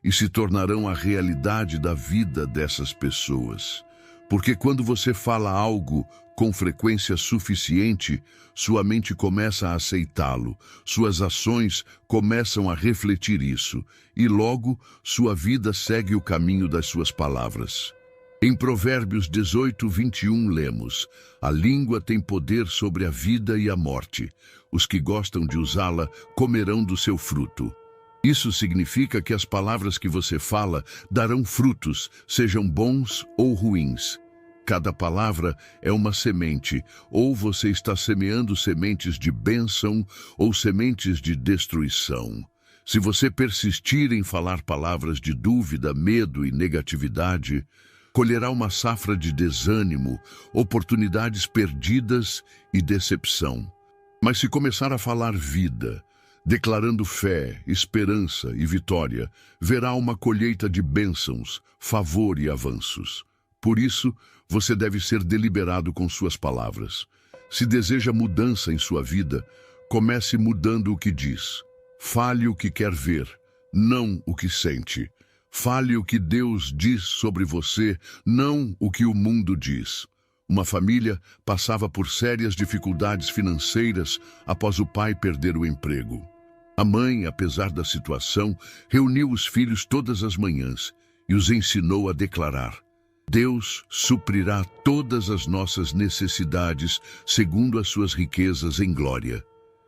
e se tornarão a realidade da vida dessas pessoas. Porque quando você fala algo com frequência suficiente, sua mente começa a aceitá-lo, suas ações começam a refletir isso, e logo sua vida segue o caminho das suas palavras. Em Provérbios 18:21 lemos: a língua tem poder sobre a vida e a morte. Os que gostam de usá-la comerão do seu fruto. Isso significa que as palavras que você fala darão frutos, sejam bons ou ruins. Cada palavra é uma semente, ou você está semeando sementes de bênção ou sementes de destruição. Se você persistir em falar palavras de dúvida, medo e negatividade, colherá uma safra de desânimo, oportunidades perdidas e decepção. Mas se começar a falar vida, declarando fé, esperança e vitória, verá uma colheita de bênçãos, favor e avanços. Por isso, você deve ser deliberado com suas palavras. Se deseja mudança em sua vida, comece mudando o que diz. Fale o que quer ver, não o que sente. Fale o que Deus diz sobre você, não o que o mundo diz. Uma família passava por sérias dificuldades financeiras após o pai perder o emprego. A mãe, apesar da situação, reuniu os filhos todas as manhãs e os ensinou a declarar: Deus suprirá todas as nossas necessidades segundo as suas riquezas em glória.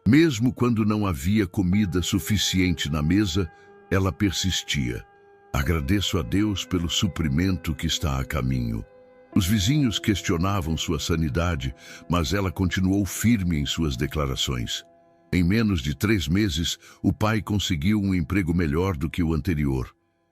Mesmo quando não havia comida suficiente na mesa, ela persistia: agradeço a Deus pelo suprimento que está a caminho. Os vizinhos questionavam sua sanidade, mas ela continuou firme em suas declarações. Em menos de 3 meses, o pai conseguiu um emprego melhor do que o anterior,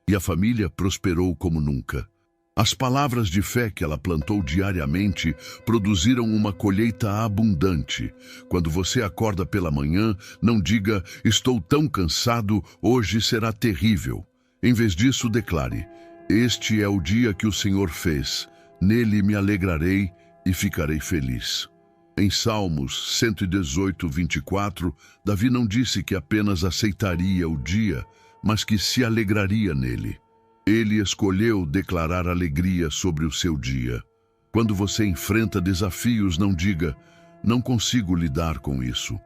e a família prosperou como nunca. As palavras de fé que ela plantou diariamente produziram uma colheita abundante. Quando você acorda pela manhã, não diga: estou tão cansado, hoje será terrível. Em vez disso, declare: este é o dia que o Senhor fez, nele me alegrarei e ficarei feliz. Em Salmos 118:24, Davi não disse que apenas aceitaria o dia, mas que se alegraria nele. Ele escolheu declarar alegria sobre o seu dia. Quando você enfrenta desafios, não diga: não consigo lidar com isso.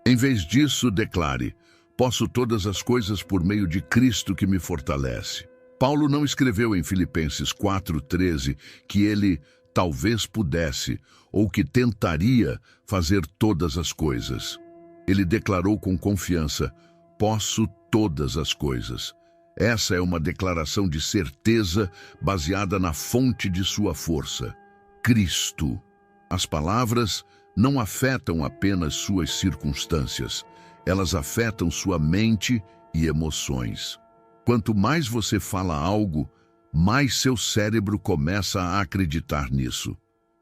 Em vez disso, declare: posso todas as coisas por meio de Cristo que me fortalece. Paulo não escreveu em Filipenses 4:13 que ele talvez pudesse ou que tentaria fazer todas as coisas. Ele declarou com confiança: posso todas as coisas. Essa é uma declaração de certeza baseada na fonte de sua força, Cristo. As palavras não afetam apenas suas circunstâncias, elas afetam sua mente e emoções. Quanto mais você fala algo, mais seu cérebro começa a acreditar nisso.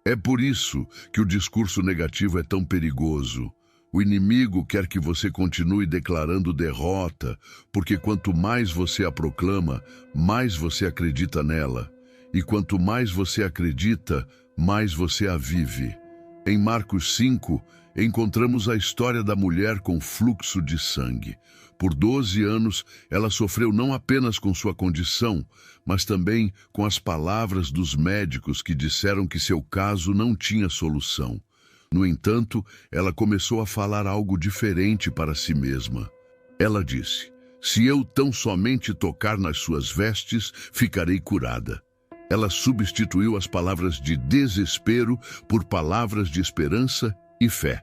É por isso que o discurso negativo é tão perigoso. O inimigo quer que você continue declarando derrota, porque quanto mais você a proclama, mais você acredita nela. E quanto mais você acredita, mais você a vive. Em Marcos 5, encontramos a história da mulher com fluxo de sangue. Por 12 anos, ela sofreu não apenas com sua condição, mas também com as palavras dos médicos que disseram que seu caso não tinha solução. No entanto, ela começou a falar algo diferente para si mesma. Ela disse: se eu tão somente tocar nas suas vestes, ficarei curada. Ela substituiu as palavras de desespero por palavras de esperança e fé.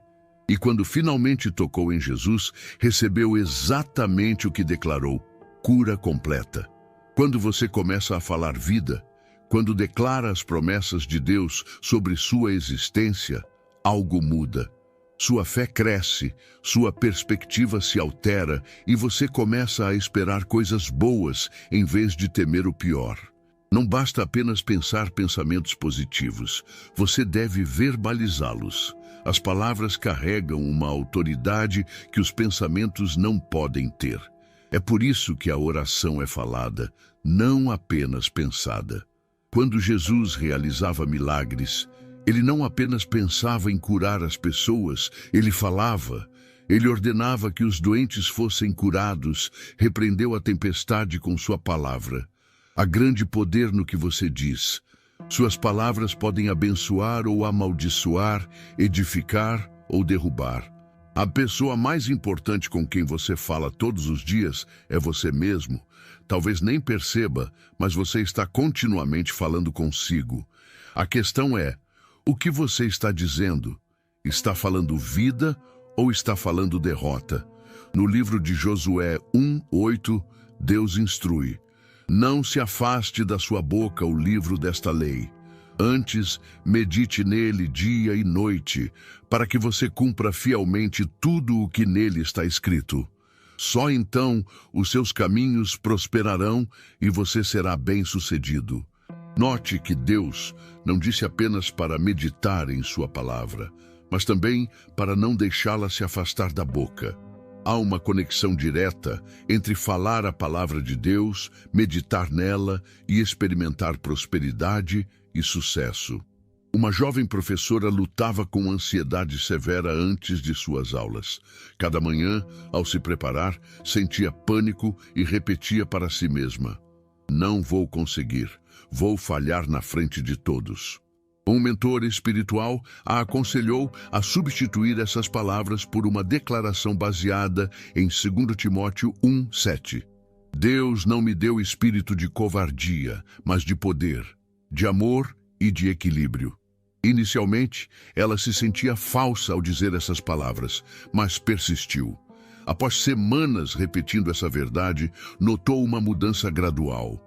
E quando finalmente tocou em Jesus, recebeu exatamente o que declarou: cura completa. Quando você começa a falar vida, quando declara as promessas de Deus sobre sua existência, algo muda. Sua fé cresce, sua perspectiva se altera e você começa a esperar coisas boas em vez de temer o pior. Não basta apenas pensar pensamentos positivos, você deve verbalizá-los. As palavras carregam uma autoridade que os pensamentos não podem ter. É por isso que a oração é falada, não apenas pensada. Quando Jesus realizava milagres, ele não apenas pensava em curar as pessoas, ele falava: Ele ordenava que os doentes fossem curados, repreendeu a tempestade com sua palavra. Há grande poder no que você diz. Suas palavras podem abençoar ou amaldiçoar, edificar ou derrubar. A pessoa mais importante com quem você fala todos os dias é você mesmo. Talvez nem perceba, mas você está continuamente falando consigo. A questão é, o que você está dizendo? Está falando vida ou está falando derrota? No livro de Josué 1:8, Deus instrui: não se afaste da sua boca o livro desta lei. Antes, medite nele dia e noite, para que você cumpra fielmente tudo o que nele está escrito. Só então os seus caminhos prosperarão e você será bem-sucedido. Note que Deus não disse apenas para meditar em sua palavra, mas também para não deixá-la se afastar da boca. Há uma conexão direta entre falar a palavra de Deus, meditar nela e experimentar prosperidade e sucesso. Uma jovem professora lutava com ansiedade severa antes de suas aulas. Cada manhã, ao se preparar, sentia pânico e repetia para si mesma: não vou conseguir, vou falhar na frente de todos. Um mentor espiritual a aconselhou a substituir essas palavras por uma declaração baseada em 2 Timóteo 1:7. Deus não me deu espírito de covardia, mas de poder, de amor e de equilíbrio. Inicialmente, ela se sentia falsa ao dizer essas palavras, mas persistiu. Após semanas repetindo essa verdade, notou uma mudança gradual.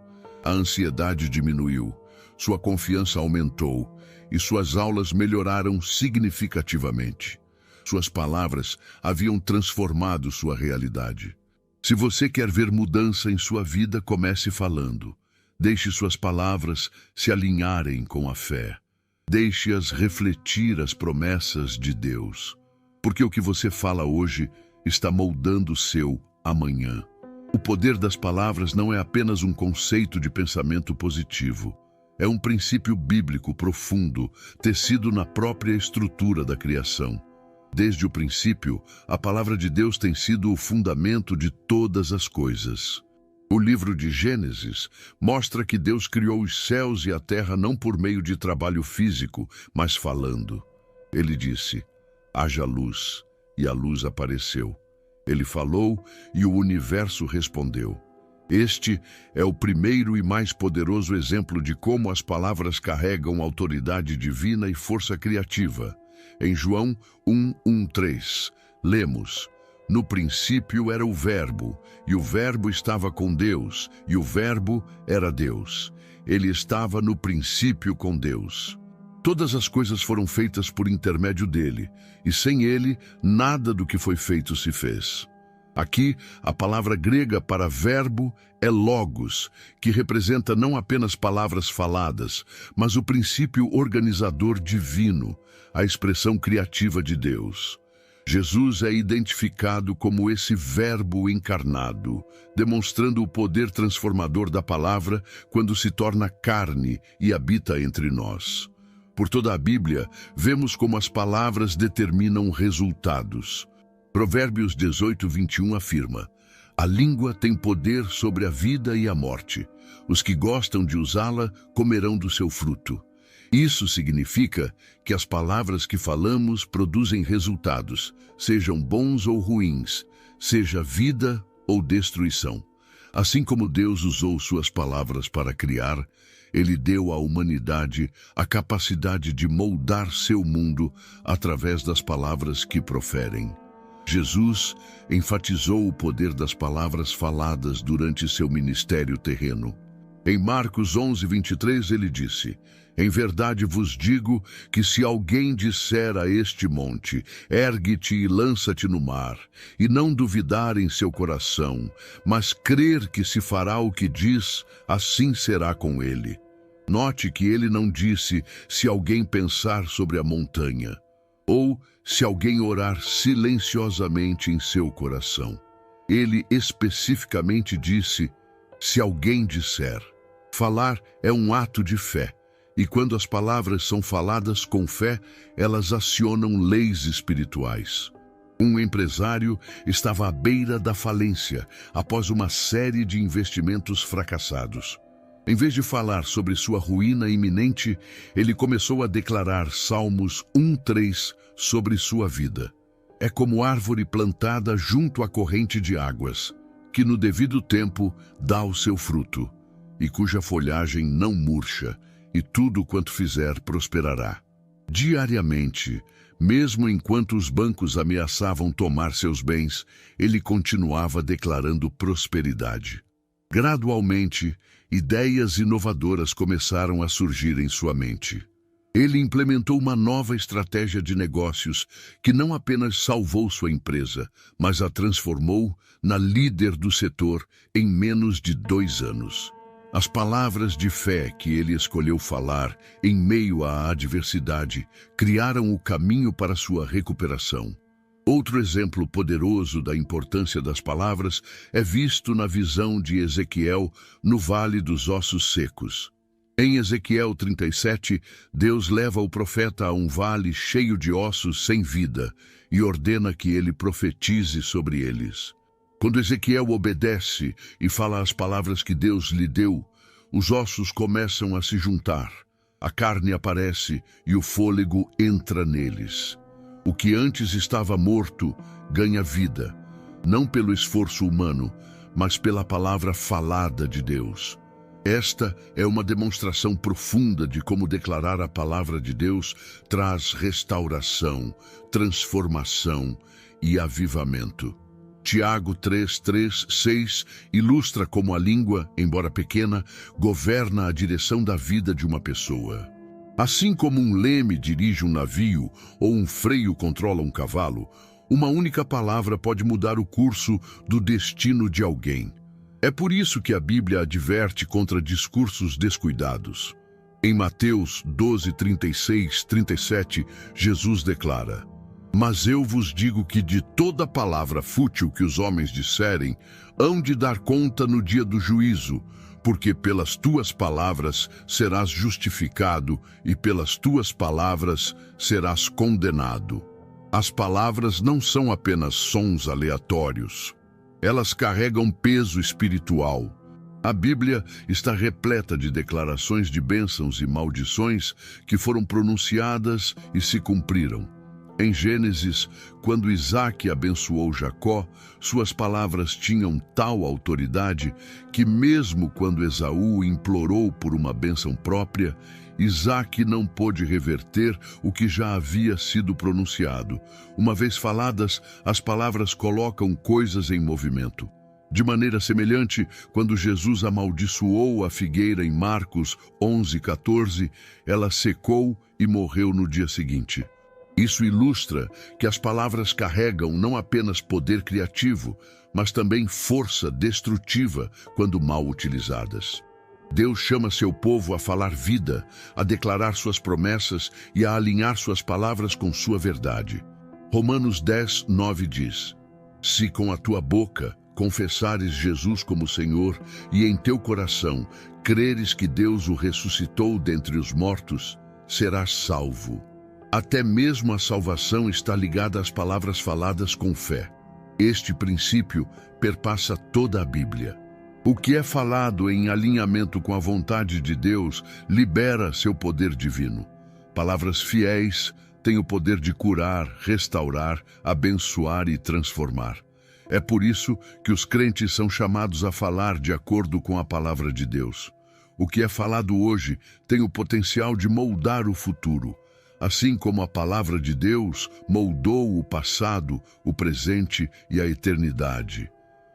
A ansiedade diminuiu, sua confiança aumentou e suas aulas melhoraram significativamente. Suas palavras haviam transformado sua realidade. Se você quer ver mudança em sua vida, comece falando. Deixe suas palavras se alinharem com a fé. Deixe-as refletir as promessas de Deus. Porque o que você fala hoje está moldando o seu amanhã. O poder das palavras não é apenas um conceito de pensamento positivo. É um princípio bíblico profundo, tecido na própria estrutura da criação. Desde o princípio, a palavra de Deus tem sido o fundamento de todas as coisas. O livro de Gênesis mostra que Deus criou os céus e a terra não por meio de trabalho físico, mas falando. Ele disse: haja luz, e a luz apareceu. Ele falou e o universo respondeu. Este é o primeiro e mais poderoso exemplo de como as palavras carregam autoridade divina e força criativa. Em João 1:3, lemos: no princípio era o Verbo, e o Verbo estava com Deus, e o Verbo era Deus. Ele estava no princípio com Deus. Todas as coisas foram feitas por intermédio dele, e sem ele, nada do que foi feito se fez. Aqui, a palavra grega para verbo é logos, que representa não apenas palavras faladas, mas o princípio organizador divino, a expressão criativa de Deus. Jesus é identificado como esse verbo encarnado, demonstrando o poder transformador da palavra quando se torna carne e habita entre nós. Por toda a Bíblia, vemos como as palavras determinam resultados. Provérbios 18:21 afirma: a língua tem poder sobre a vida e a morte. Os que gostam de usá-la comerão do seu fruto. Isso significa que as palavras que falamos produzem resultados, sejam bons ou ruins, seja vida ou destruição. Assim como Deus usou suas palavras para criar, Ele deu à humanidade a capacidade de moldar seu mundo através das palavras que proferem. Jesus enfatizou o poder das palavras faladas durante seu ministério terreno. Em Marcos 11:23 ele disse: em verdade vos digo que se alguém disser a este monte, ergue-te e lança-te no mar, e não duvidar em seu coração, mas crer que se fará o que diz, assim será com ele. Note que ele não disse se alguém pensar sobre a montanha, ou se alguém orar silenciosamente em seu coração. Ele especificamente disse, se alguém disser. Falar é um ato de fé, e quando as palavras são faladas com fé, elas acionam leis espirituais. Um empresário estava à beira da falência após uma série de investimentos fracassados. Em vez de falar sobre sua ruína iminente, ele começou a declarar Salmos 1:3 sobre sua vida. É como árvore plantada junto à corrente de águas, que no devido tempo dá o seu fruto, e cuja folhagem não murcha, e tudo quanto fizer prosperará. Diariamente, mesmo enquanto os bancos ameaçavam tomar seus bens, ele continuava declarando prosperidade. Gradualmente, ideias inovadoras começaram a surgir em sua mente. Ele implementou uma nova estratégia de negócios que não apenas salvou sua empresa, mas a transformou na líder do setor em menos de 2 anos. As palavras de fé que ele escolheu falar em meio à adversidade criaram o caminho para sua recuperação. Outro exemplo poderoso da importância das palavras é visto na visão de Ezequiel no Vale dos Ossos Secos. Em Ezequiel 37, Deus leva o profeta a um vale cheio de ossos sem vida e ordena que ele profetize sobre eles. Quando Ezequiel obedece e fala as palavras que Deus lhe deu, os ossos começam a se juntar, a carne aparece e o fôlego entra neles. O que antes estava morto ganha vida, não pelo esforço humano, mas pela palavra falada de Deus. Esta é uma demonstração profunda de como declarar a palavra de Deus traz restauração, transformação e avivamento. Tiago 3:6 ilustra como a língua, embora pequena, governa a direção da vida de uma pessoa. Assim como um leme dirige um navio ou um freio controla um cavalo, uma única palavra pode mudar o curso do destino de alguém. É por isso que a Bíblia adverte contra discursos descuidados. Em Mateus 12:36-37, Jesus declara: "Mas eu vos digo que de toda palavra fútil que os homens disserem, hão de dar conta no dia do juízo, porque pelas tuas palavras serás justificado e pelas tuas palavras serás condenado." As palavras não são apenas sons aleatórios. Elas carregam peso espiritual. A Bíblia está repleta de declarações de bênçãos e maldições que foram pronunciadas e se cumpriram. Em Gênesis, quando Isaque abençoou Jacó, suas palavras tinham tal autoridade que mesmo quando Esaú implorou por uma bênção própria, Isaque não pôde reverter o que já havia sido pronunciado. Uma vez faladas, as palavras colocam coisas em movimento. De maneira semelhante, quando Jesus amaldiçoou a figueira em Marcos 11:14, ela secou e morreu no dia seguinte. Isso ilustra que as palavras carregam não apenas poder criativo, mas também força destrutiva quando mal utilizadas. Deus chama seu povo a falar vida, a declarar suas promessas e a alinhar suas palavras com sua verdade. Romanos 10:9 diz: "Se com a tua boca confessares Jesus como Senhor e em teu coração creres que Deus o ressuscitou dentre os mortos, serás salvo." Até mesmo a salvação está ligada às palavras faladas com fé. Este princípio perpassa toda a Bíblia. O que é falado em alinhamento com a vontade de Deus libera seu poder divino. Palavras fiéis têm o poder de curar, restaurar, abençoar e transformar. É por isso que os crentes são chamados a falar de acordo com a palavra de Deus. O que é falado hoje tem o potencial de moldar o futuro. Assim como a palavra de Deus moldou o passado, o presente e a eternidade.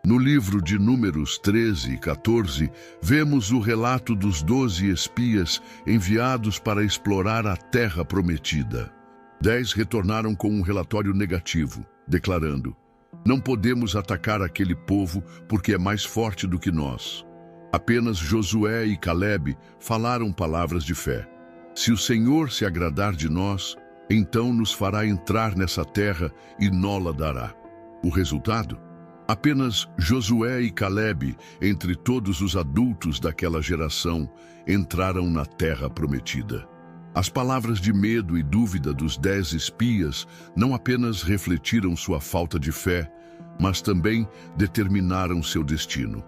No livro de Números 13 e 14, vemos o relato dos 12 espias enviados para explorar a terra prometida. 10 retornaram com um relatório negativo, declarando: "Não podemos atacar aquele povo porque é mais forte do que nós." Apenas Josué e Calebe falaram palavras de fé. "Se o Senhor se agradar de nós, então nos fará entrar nessa terra e nó-la dará." O resultado? Apenas Josué e Calebe, entre todos os adultos daquela geração, entraram na terra prometida. As palavras de medo e dúvida dos 10 espias não apenas refletiram sua falta de fé, mas também determinaram seu destino.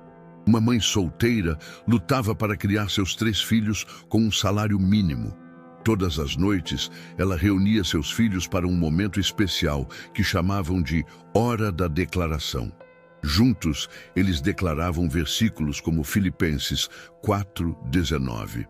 Uma mãe solteira lutava para criar seus 3 filhos com um salário mínimo. Todas as noites, ela reunia seus filhos para um momento especial que chamavam de Hora da Declaração. Juntos, eles declaravam versículos como Filipenses 4:19.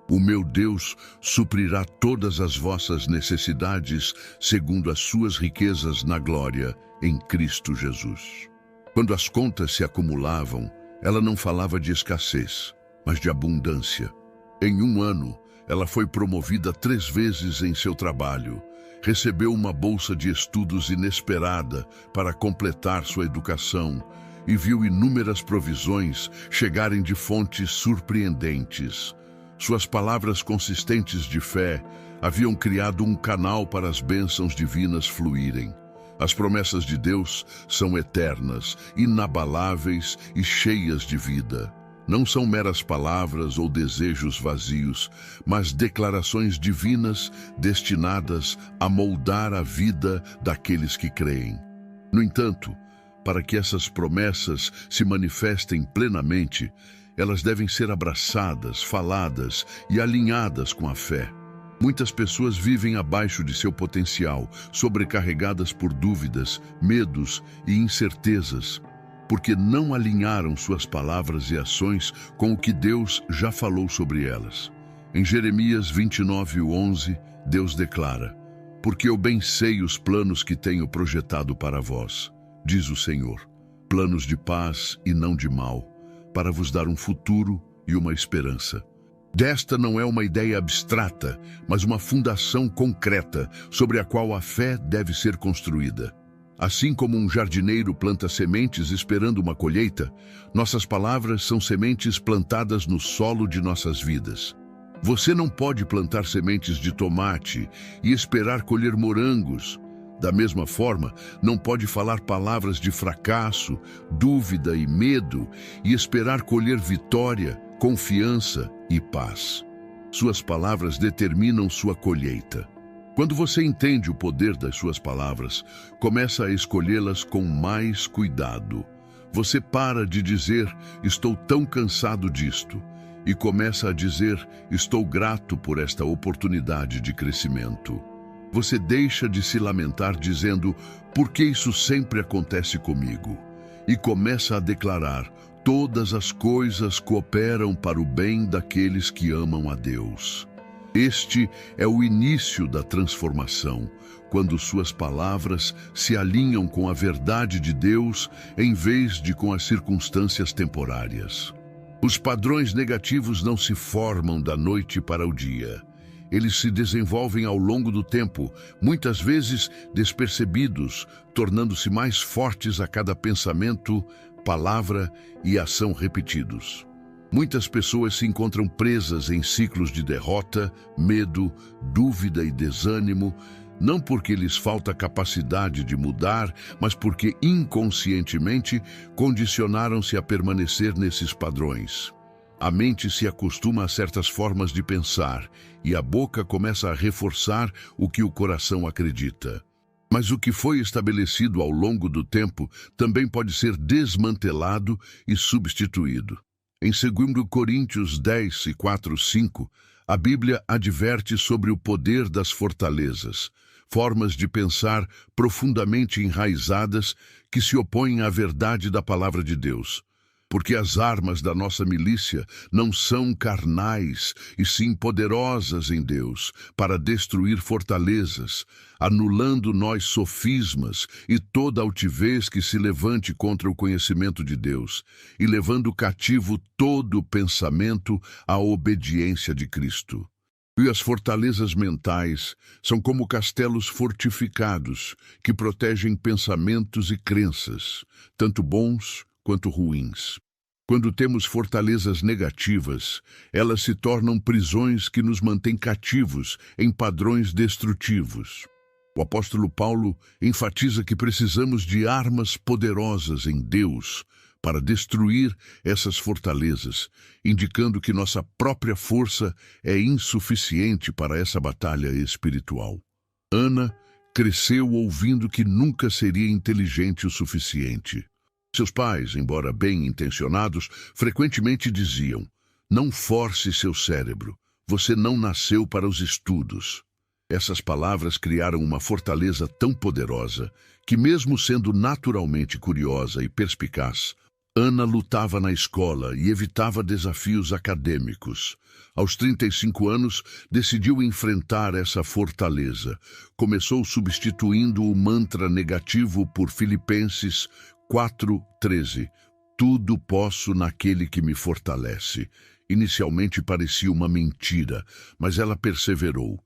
O meu Deus suprirá todas as vossas necessidades segundo as suas riquezas na glória em Cristo Jesus. Quando as contas se acumulavam, ela não falava de escassez, mas de abundância. Em um ano, ela foi promovida 3 vezes em seu trabalho, recebeu uma bolsa de estudos inesperada para completar sua educação e viu inúmeras provisões chegarem de fontes surpreendentes. Suas palavras consistentes de fé haviam criado um canal para as bênçãos divinas fluírem. As promessas de Deus são eternas, inabaláveis e cheias de vida. Não são meras palavras ou desejos vazios, mas declarações divinas destinadas a moldar a vida daqueles que creem. No entanto, para que essas promessas se manifestem plenamente, elas devem ser abraçadas, faladas e alinhadas com a fé. Muitas pessoas vivem abaixo de seu potencial, sobrecarregadas por dúvidas, medos e incertezas, porque não alinharam suas palavras e ações com o que Deus já falou sobre elas. Em Jeremias 29:11, Deus declara: porque eu bem sei os planos que tenho projetado para vós, diz o Senhor, planos de paz e não de mal, para vos dar um futuro e uma esperança. Desta não é uma ideia abstrata, mas uma fundação concreta sobre a qual a fé deve ser construída. Assim como um jardineiro planta sementes esperando uma colheita, nossas palavras são sementes plantadas no solo de nossas vidas. Você não pode plantar sementes de tomate e esperar colher morangos. Da mesma forma, não pode falar palavras de fracasso, dúvida e medo e esperar colher vitória, confiança e paz. Suas palavras determinam sua colheita. Quando você entende o poder das suas palavras, começa a escolhê-las com mais cuidado. Você para de dizer, estou tão cansado disto, e começa a dizer, estou grato por esta oportunidade de crescimento. Você deixa de se lamentar dizendo, por que isso sempre acontece comigo? E começa a declarar, todas as coisas cooperam para o bem daqueles que amam a Deus. Este é o início da transformação, quando suas palavras se alinham com a verdade de Deus em vez de com as circunstâncias temporárias. Os padrões negativos não se formam da noite para o dia. Eles se desenvolvem ao longo do tempo, muitas vezes despercebidos, tornando-se mais fortes a cada pensamento, palavra e ação repetidos. Muitas pessoas se encontram presas em ciclos de derrota, medo, dúvida e desânimo, não porque lhes falta capacidade de mudar, mas porque inconscientemente condicionaram-se a permanecer nesses padrões. A mente se acostuma a certas formas de pensar e a boca começa a reforçar o que o coração acredita. Mas o que foi estabelecido ao longo do tempo também pode ser desmantelado e substituído. Em 2 Coríntios 10, 4-5, a Bíblia adverte sobre o poder das fortalezas, formas de pensar profundamente enraizadas que se opõem à verdade da palavra de Deus. Porque as armas da nossa milícia não são carnais, e sim poderosas em Deus, para destruir fortalezas, anulando nós sofismas e toda altivez que se levante contra o conhecimento de Deus, e levando cativo todo pensamento à obediência de Cristo. E as fortalezas mentais são como castelos fortificados, que protegem pensamentos e crenças, tanto bons quanto ruins. Quando temos fortalezas negativas, elas se tornam prisões que nos mantêm cativos em padrões destrutivos. O apóstolo Paulo enfatiza que precisamos de armas poderosas em Deus para destruir essas fortalezas, indicando que nossa própria força é insuficiente para essa batalha espiritual. Ana cresceu ouvindo que nunca seria inteligente o suficiente. Seus pais, embora bem-intencionados, frequentemente diziam: "Não force seu cérebro, você não nasceu para os estudos." Essas palavras criaram uma fortaleza tão poderosa que, mesmo sendo naturalmente curiosa e perspicaz, Ana lutava na escola e evitava desafios acadêmicos. Aos 35 anos, decidiu enfrentar essa fortaleza. Começou substituindo o mantra negativo por Filipenses 4:13. Tudo posso naquele que me fortalece. Inicialmente parecia uma mentira, mas ela perseverou.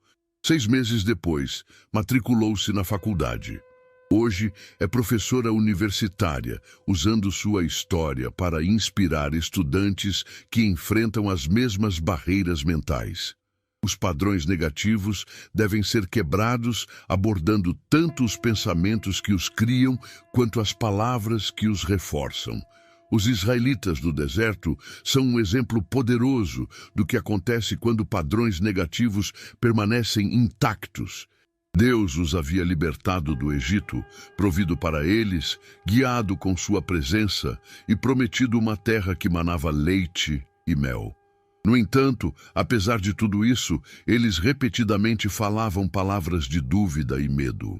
6 meses depois, matriculou-se na faculdade. Hoje é professora universitária, usando sua história para inspirar estudantes que enfrentam as mesmas barreiras mentais. Os padrões negativos devem ser quebrados, abordando tanto os pensamentos que os criam, quanto as palavras que os reforçam. Os israelitas do deserto são um exemplo poderoso do que acontece quando padrões negativos permanecem intactos. Deus os havia libertado do Egito, provido para eles, guiado com sua presença e prometido uma terra que manava leite e mel. No entanto, apesar de tudo isso, eles repetidamente falavam palavras de dúvida e medo.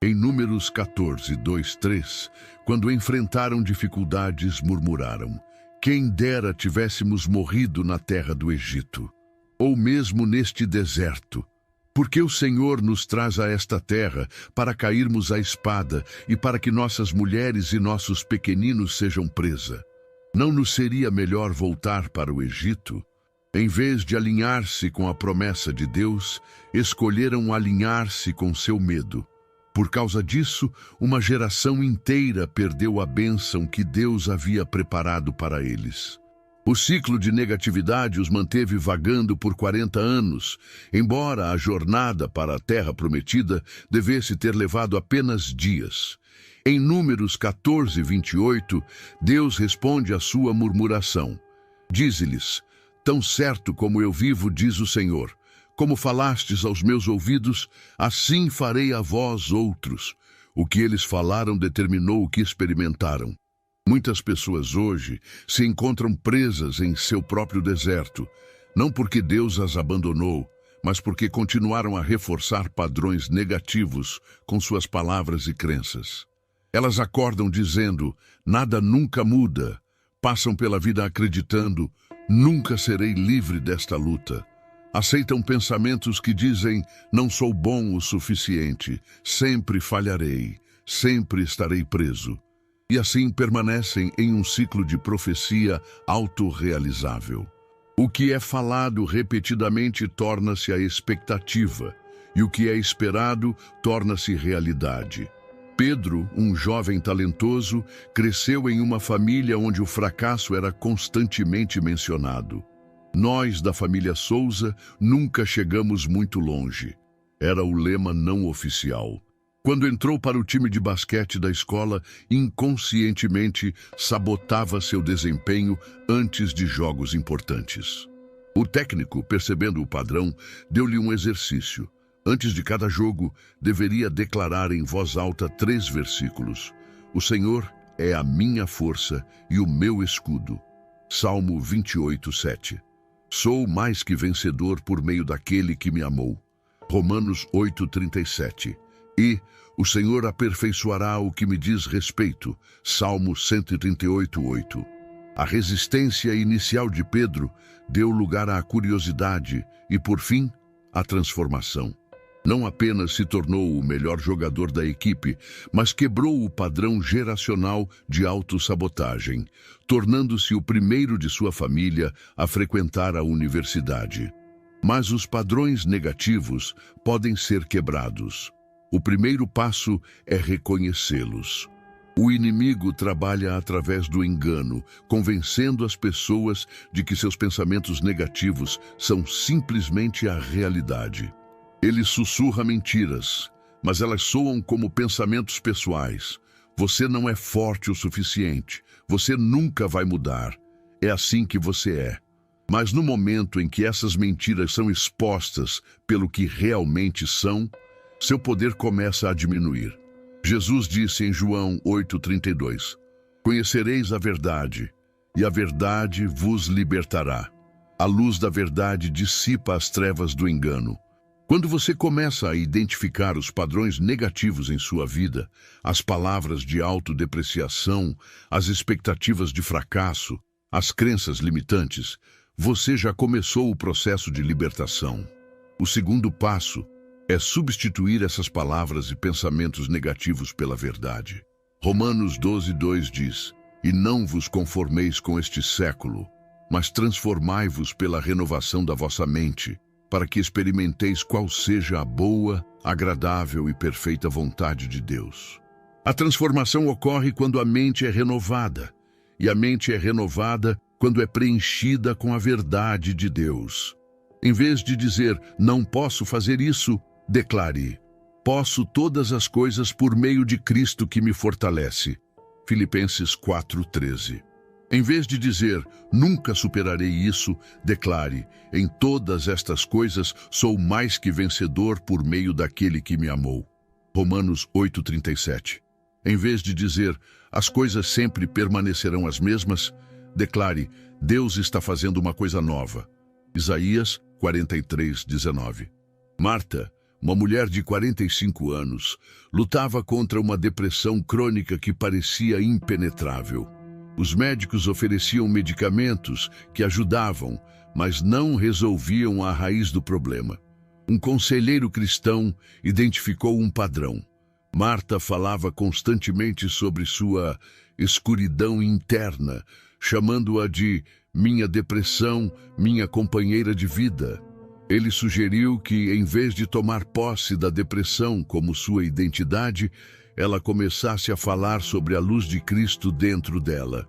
Em Números 14:2-3, quando enfrentaram dificuldades, murmuraram: "Quem dera tivéssemos morrido na terra do Egito, ou mesmo neste deserto. Porque o Senhor nos traz a esta terra para cairmos à espada e para que nossas mulheres e nossos pequeninos sejam presa. Não nos seria melhor voltar para o Egito?" Em vez de alinhar-se com a promessa de Deus, escolheram alinhar-se com seu medo. Por causa disso, uma geração inteira perdeu a bênção que Deus havia preparado para eles. O ciclo de negatividade os manteve vagando por 40 anos, embora a jornada para a Terra Prometida devesse ter levado apenas dias. Em Números 14:28, Deus responde à sua murmuração. Diz-lhes: "Tão certo como eu vivo, diz o Senhor, como falastes aos meus ouvidos, assim farei a vós outros." O que eles falaram determinou o que experimentaram. Muitas pessoas hoje se encontram presas em seu próprio deserto, não porque Deus as abandonou, mas porque continuaram a reforçar padrões negativos com suas palavras e crenças. Elas acordam dizendo: "Nada nunca muda." Passam pela vida acreditando: "Nunca serei livre desta luta." Aceitam pensamentos que dizem: "Não sou bom o suficiente, sempre falharei, sempre estarei preso." E assim permanecem em um ciclo de profecia autorrealizável. O que é falado repetidamente torna-se a expectativa, e o que é esperado torna-se realidade. Pedro, um jovem talentoso, cresceu em uma família onde o fracasso era constantemente mencionado. Nós, da família Souza, nunca chegamos muito longe. Era o lema não oficial. Quando entrou para o time de basquete da escola, inconscientemente sabotava seu desempenho antes de jogos importantes. O técnico, percebendo o padrão, deu-lhe um exercício. Antes de cada jogo, deveria declarar em voz alta 3 versículos. "O Senhor é a minha força e o meu escudo." Salmo 28:7. "Sou mais que vencedor por meio daquele que me amou." Romanos 8:37. E "O Senhor aperfeiçoará o que me diz respeito." Salmo 138:8. A resistência inicial de Pedro deu lugar à curiosidade e, por fim, à transformação. Não apenas se tornou o melhor jogador da equipe, mas quebrou o padrão geracional de autossabotagem, tornando-se o primeiro de sua família a frequentar a universidade. Mas os padrões negativos podem ser quebrados. O primeiro passo é reconhecê-los. O inimigo trabalha através do engano, convencendo as pessoas de que seus pensamentos negativos são simplesmente a realidade. Ele sussurra mentiras, mas elas soam como pensamentos pessoais. Você não é forte o suficiente. Você nunca vai mudar. É assim que você é. Mas no momento em que essas mentiras são expostas pelo que realmente são, seu poder começa a diminuir. Jesus disse em João 8,32: Conhecereis a verdade, e a verdade vos libertará. A luz da verdade dissipa as trevas do engano. Quando você começa a identificar os padrões negativos em sua vida, as palavras de autodepreciação, as expectativas de fracasso, as crenças limitantes, você já começou o processo de libertação. O segundo passo é substituir essas palavras e pensamentos negativos pela verdade. Romanos 12:2 diz: E não vos conformeis com este século, mas transformai-vos pela renovação da vossa mente, para que experimenteis qual seja a boa, agradável e perfeita vontade de Deus. A transformação ocorre quando a mente é renovada, e a mente é renovada quando é preenchida com a verdade de Deus. Em vez de dizer, não posso fazer isso, declare, posso todas as coisas por meio de Cristo que me fortalece. Filipenses 4:13. Em vez de dizer, nunca superarei isso, declare, em todas estas coisas sou mais que vencedor por meio daquele que me amou. Romanos 8:37. Em vez de dizer, as coisas sempre permanecerão as mesmas, declare, Deus está fazendo uma coisa nova. Isaías 43:19. Marta, uma mulher de 45 anos, lutava contra uma depressão crônica que parecia impenetrável. Os médicos ofereciam medicamentos que ajudavam, mas não resolviam a raiz do problema. Um conselheiro cristão identificou um padrão. Marta falava constantemente sobre sua escuridão interna, chamando-a de minha depressão, minha companheira de vida. Ele sugeriu que, em vez de tomar posse da depressão como sua identidade, ela começasse a falar sobre a luz de Cristo dentro dela.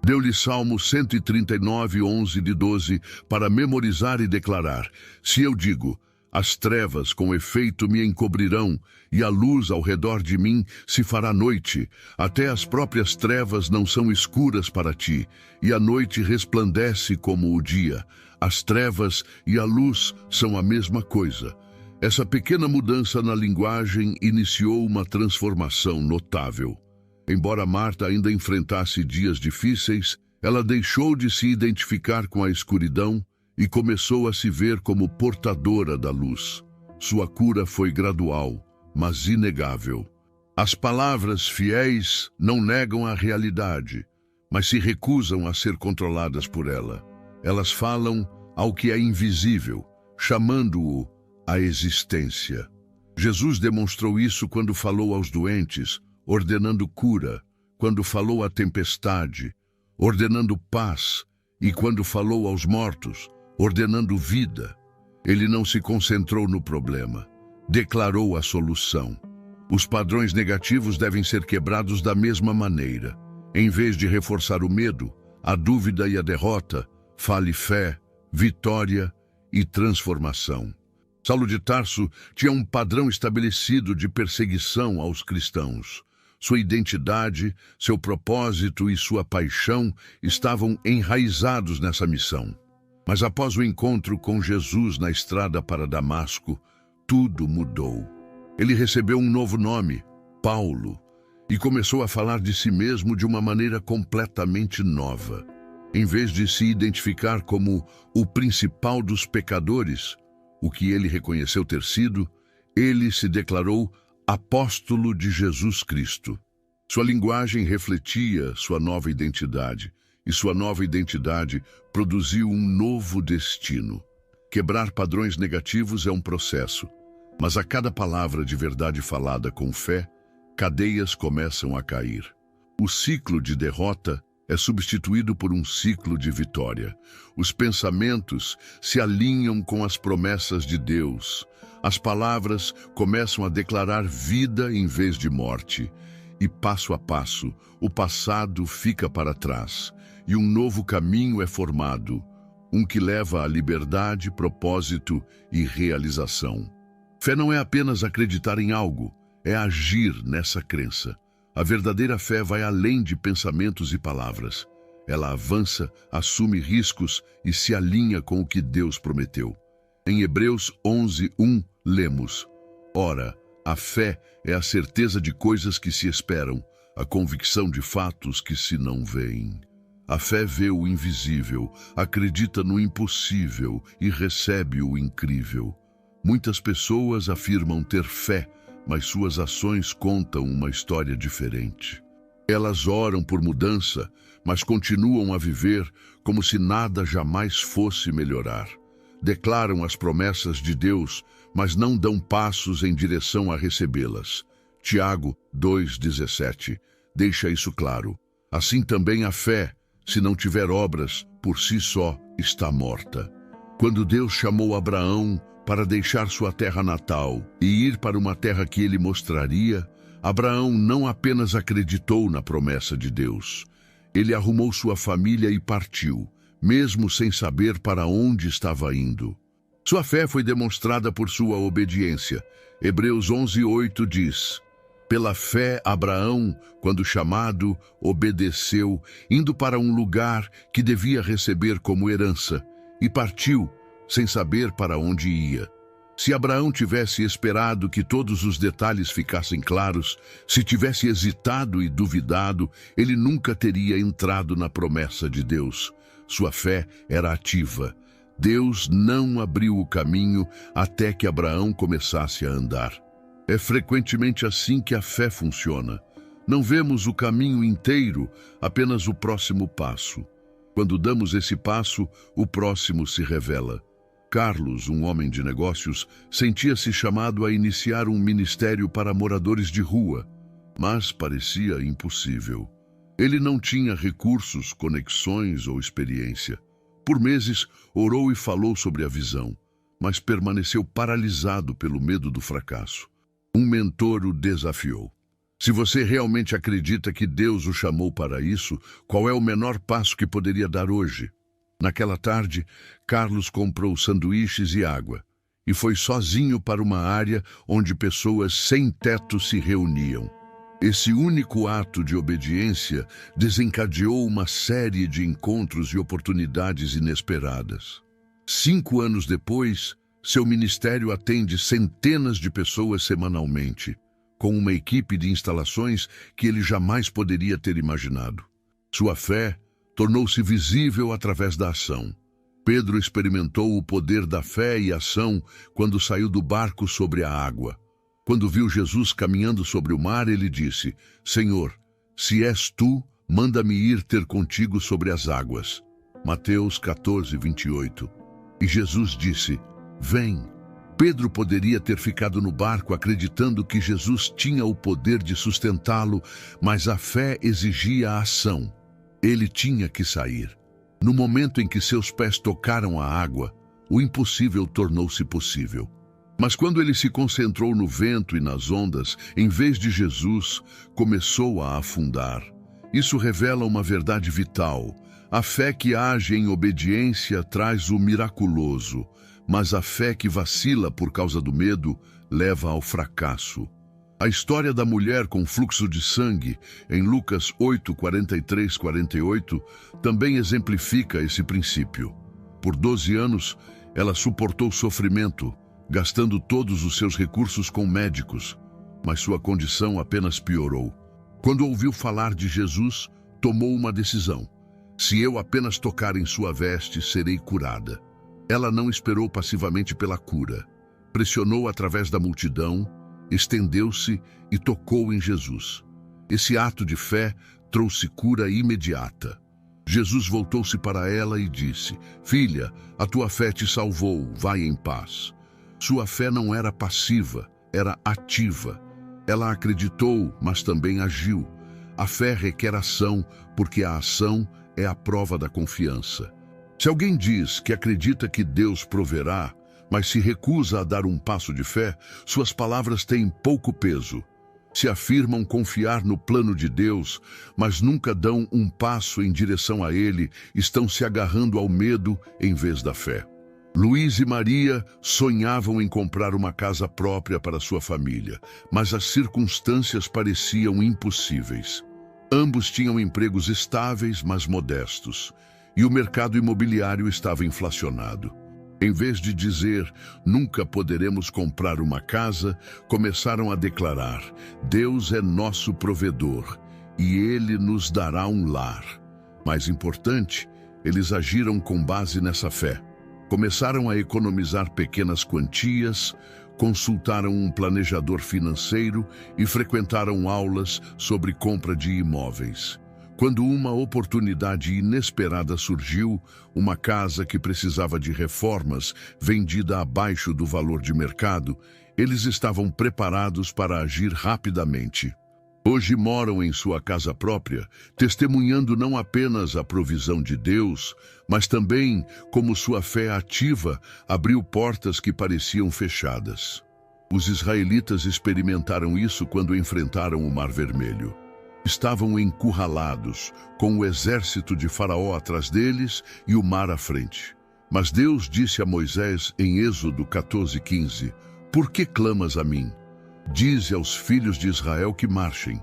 Deu-lhe Salmo 139:11-12 para memorizar e declarar: se eu digo, as trevas com efeito me encobrirão, e a luz ao redor de mim se fará noite, até as próprias trevas não são escuras para ti, e a noite resplandece como o dia. As trevas e a luz são a mesma coisa. Essa pequena mudança na linguagem iniciou uma transformação notável. Embora Marta ainda enfrentasse dias difíceis, ela deixou de se identificar com a escuridão e começou a se ver como portadora da luz. Sua cura foi gradual, mas inegável. As palavras fiéis não negam a realidade, mas se recusam a ser controladas por ela. Elas falam ao que é invisível, chamando-o à existência. Jesus demonstrou isso quando falou aos doentes, ordenando cura, quando falou à tempestade, ordenando paz, e quando falou aos mortos, ordenando vida. Ele não se concentrou no problema, declarou a solução. Os padrões negativos devem ser quebrados da mesma maneira. Em vez de reforçar o medo, a dúvida e a derrota, fale fé, vitória e transformação. Saulo de Tarso tinha um padrão estabelecido de perseguição aos cristãos. Sua identidade, seu propósito e sua paixão estavam enraizados nessa missão. Mas após o encontro com Jesus na estrada para Damasco, tudo mudou. Ele recebeu um novo nome, Paulo, e começou a falar de si mesmo de uma maneira completamente nova. Em vez de se identificar como o principal dos pecadores, o que ele reconheceu ter sido, ele se declarou apóstolo de Jesus Cristo. Sua linguagem refletia sua nova identidade, e sua nova identidade produziu um novo destino. Quebrar padrões negativos é um processo, mas a cada palavra de verdade falada com fé, cadeias começam a cair. O ciclo de derrota é substituído por um ciclo de vitória. Os pensamentos se alinham com as promessas de Deus. As palavras começam a declarar vida em vez de morte. E passo a passo, o passado fica para trás, e um novo caminho é formado, um que leva à liberdade, propósito e realização. Fé não é apenas acreditar em algo, é agir nessa crença. A verdadeira fé vai além de pensamentos e palavras. Ela avança, assume riscos e se alinha com o que Deus prometeu. Em Hebreus 11:1, lemos: Ora, a fé é a certeza de coisas que se esperam, a convicção de fatos que se não veem. A fé vê o invisível, acredita no impossível e recebe o incrível. Muitas pessoas afirmam ter fé, mas suas ações contam uma história diferente. Elas oram por mudança, mas continuam a viver como se nada jamais fosse melhorar. Declaram as promessas de Deus, mas não dão passos em direção a recebê-las. Tiago 2,17 deixa isso claro. Assim também a fé, se não tiver obras, por si só está morta. Quando Deus chamou Abraão para deixar sua terra natal e ir para uma terra que ele mostraria, Abraão não apenas acreditou na promessa de Deus. Ele arrumou sua família e partiu, mesmo sem saber para onde estava indo. Sua fé foi demonstrada por sua obediência. Hebreus 11:8 diz: Pela fé, Abraão, quando chamado, obedeceu, indo para um lugar que devia receber como herança, e partiu, sem saber para onde ia. Se Abraão tivesse esperado que todos os detalhes ficassem claros, se tivesse hesitado e duvidado, ele nunca teria entrado na promessa de Deus. Sua fé era ativa. Deus não abriu o caminho até que Abraão começasse a andar. É frequentemente assim que a fé funciona. Não vemos o caminho inteiro, apenas o próximo passo. Quando damos esse passo, o próximo se revela. Carlos, um homem de negócios, sentia-se chamado a iniciar um ministério para moradores de rua, mas parecia impossível. Ele não tinha recursos, conexões ou experiência. Por meses, orou e falou sobre a visão, mas permaneceu paralisado pelo medo do fracasso. Um mentor o desafiou. Se você realmente acredita que Deus o chamou para isso, qual é o menor passo que poderia dar hoje? Naquela tarde, Carlos comprou sanduíches e água e foi sozinho para uma área onde pessoas sem teto se reuniam. Esse único ato de obediência desencadeou uma série de encontros e oportunidades inesperadas. 5 anos depois, seu ministério atende centenas de pessoas semanalmente, com uma equipe de instalações que ele jamais poderia ter imaginado. Sua fé tornou-se visível através da ação. Pedro experimentou o poder da fé e ação quando saiu do barco sobre a água. Quando viu Jesus caminhando sobre o mar, ele disse: Senhor, se és tu, manda-me ir ter contigo sobre as águas. Mateus 14:28. E Jesus disse: Vem. Pedro poderia ter ficado no barco acreditando que Jesus tinha o poder de sustentá-lo, mas a fé exigia a ação. Ele tinha que sair. No momento em que seus pés tocaram a água, o impossível tornou-se possível. Mas quando ele se concentrou no vento e nas ondas, em vez de Jesus, começou a afundar. Isso revela uma verdade vital. A fé que age em obediência traz o miraculoso, mas a fé que vacila por causa do medo leva ao fracasso. A história da mulher com fluxo de sangue, em Lucas 8:43-48, também exemplifica esse princípio. Por 12 anos, ela suportou sofrimento, gastando todos os seus recursos com médicos, mas sua condição apenas piorou. Quando ouviu falar de Jesus, tomou uma decisão. Se eu apenas tocar em sua veste, serei curada. Ela não esperou passivamente pela cura. Pressionou através da multidão, estendeu-se e tocou em Jesus. Esse ato de fé trouxe cura imediata. Jesus voltou-se para ela e disse: Filha, a tua fé te salvou, vai em paz. Sua fé não era passiva, era ativa. Ela acreditou, mas também agiu. A fé requer ação, porque a ação é a prova da confiança. Se alguém diz que acredita que Deus proverá, mas se recusa a dar um passo de fé, suas palavras têm pouco peso. Se afirmam confiar no plano de Deus, mas nunca dão um passo em direção a Ele, estão se agarrando ao medo em vez da fé. Luís e Maria sonhavam em comprar uma casa própria para sua família, mas as circunstâncias pareciam impossíveis. Ambos tinham empregos estáveis, mas modestos, e o mercado imobiliário estava inflacionado. Em vez de dizer, nunca poderemos comprar uma casa, começaram a declarar, Deus é nosso provedor, e Ele nos dará um lar. Mais importante, eles agiram com base nessa fé. Começaram a economizar pequenas quantias, consultaram um planejador financeiro e frequentaram aulas sobre compra de imóveis. Quando uma oportunidade inesperada surgiu, uma casa que precisava de reformas, vendida abaixo do valor de mercado, eles estavam preparados para agir rapidamente. Hoje moram em sua casa própria, testemunhando não apenas a provisão de Deus, mas também como sua fé ativa abriu portas que pareciam fechadas. Os israelitas experimentaram isso quando enfrentaram o Mar Vermelho. Estavam encurralados, com o exército de Faraó atrás deles e o mar à frente. Mas Deus disse a Moisés em Êxodo 14:15, Por que clamas a mim? Dize aos filhos de Israel que marchem.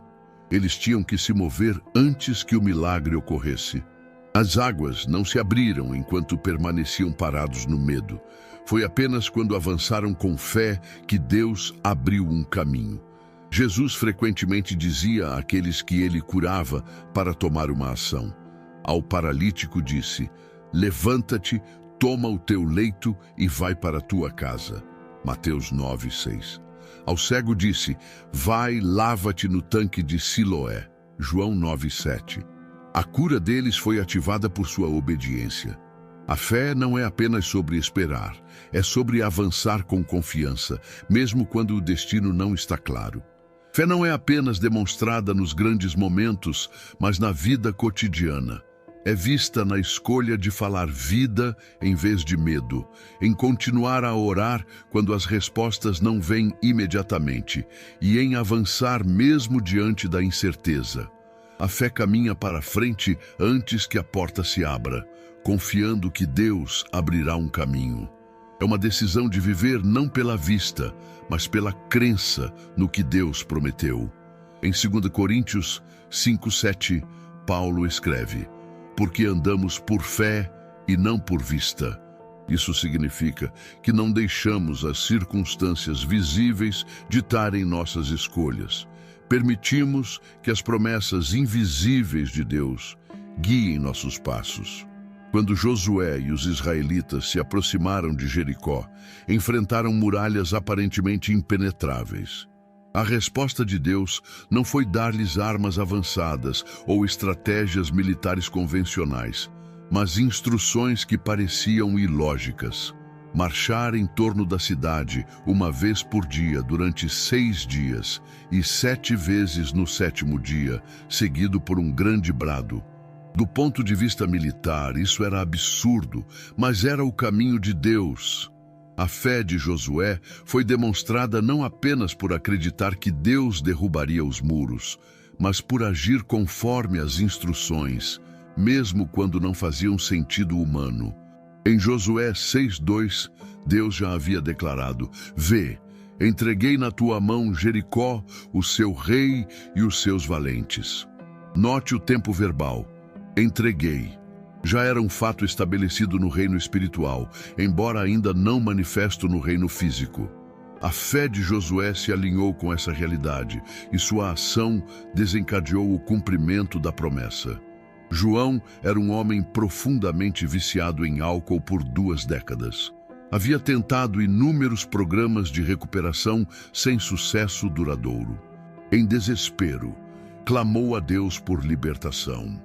Eles tinham que se mover antes que o milagre ocorresse. As águas não se abriram enquanto permaneciam parados no medo. Foi apenas quando avançaram com fé que Deus abriu um caminho. Jesus frequentemente dizia àqueles que ele curava para tomar uma ação. Ao paralítico disse, levanta-te, toma o teu leito e vai para a tua casa. Mateus 9:6. Ao cego disse, vai, lava-te no tanque de Siloé. João 9:7. A cura deles foi ativada por sua obediência. A fé não é apenas sobre esperar, é sobre avançar com confiança, mesmo quando o destino não está claro. Fé não é apenas demonstrada nos grandes momentos, mas na vida cotidiana. É vista na escolha de falar vida em vez de medo, em continuar a orar quando as respostas não vêm imediatamente e em avançar mesmo diante da incerteza. A fé caminha para frente antes que a porta se abra, confiando que Deus abrirá um caminho. É uma decisão de viver não pela vista, mas pela crença no que Deus prometeu. Em 2 Coríntios 5:7, Paulo escreve, porque andamos por fé e não por vista. Isso significa que não deixamos as circunstâncias visíveis ditarem nossas escolhas. Permitimos que as promessas invisíveis de Deus guiem nossos passos. Quando Josué e os israelitas se aproximaram de Jericó, enfrentaram muralhas aparentemente impenetráveis. A resposta de Deus não foi dar-lhes armas avançadas ou estratégias militares convencionais, mas instruções que pareciam ilógicas. Marchar em torno da cidade uma vez por dia durante 6 dias e 7 vezes no 7º dia, seguido por um grande brado. Do ponto de vista militar, isso era absurdo, mas era o caminho de Deus. A fé de Josué foi demonstrada não apenas por acreditar que Deus derrubaria os muros, mas por agir conforme as instruções, mesmo quando não faziam sentido humano. Em Josué 6:2, Deus já havia declarado, vê, entreguei na tua mão Jericó, o seu rei e os seus valentes. Note o tempo verbal. Entreguei. Já era um fato estabelecido no reino espiritual, embora ainda não manifesto no reino físico. A fé de Josué se alinhou com essa realidade e sua ação desencadeou o cumprimento da promessa. João era um homem profundamente viciado em álcool por 2 décadas. Havia tentado inúmeros programas de recuperação sem sucesso duradouro. Em desespero, clamou a Deus por libertação.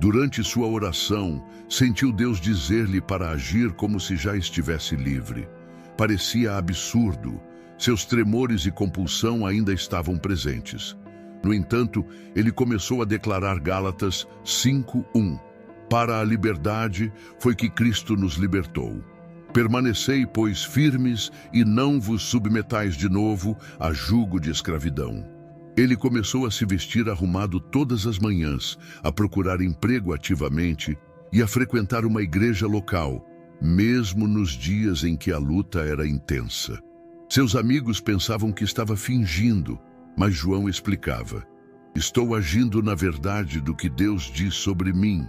Durante sua oração, sentiu Deus dizer-lhe para agir como se já estivesse livre. Parecia absurdo. Seus tremores e compulsão ainda estavam presentes. No entanto, ele começou a declarar Gálatas 5:1. Para a liberdade foi que Cristo nos libertou. Permanecei, pois, firmes e não vos submetais de novo a jugo de escravidão. Ele começou a se vestir arrumado todas as manhãs, a procurar emprego ativamente e a frequentar uma igreja local. mesmo nos dias em que a luta era intensa. Seus amigos pensavam que estava fingindo, mas João explicava: estou agindo na verdade do que Deus diz sobre mim,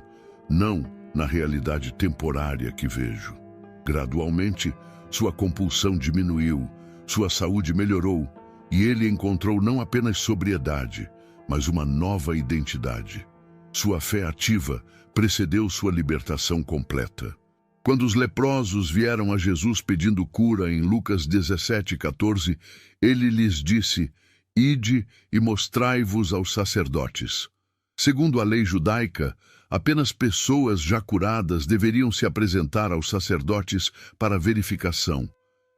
não na realidade temporária que vejo. Gradualmente, sua compulsão diminuiu, sua saúde melhorou e ele encontrou não apenas sobriedade, mas uma nova identidade. Sua fé ativa precedeu sua libertação completa. Quando os leprosos vieram a Jesus pedindo cura em Lucas 17:14, ele lhes disse: ide e mostrai-vos aos sacerdotes. Segundo a lei judaica, apenas pessoas já curadas deveriam se apresentar aos sacerdotes para verificação.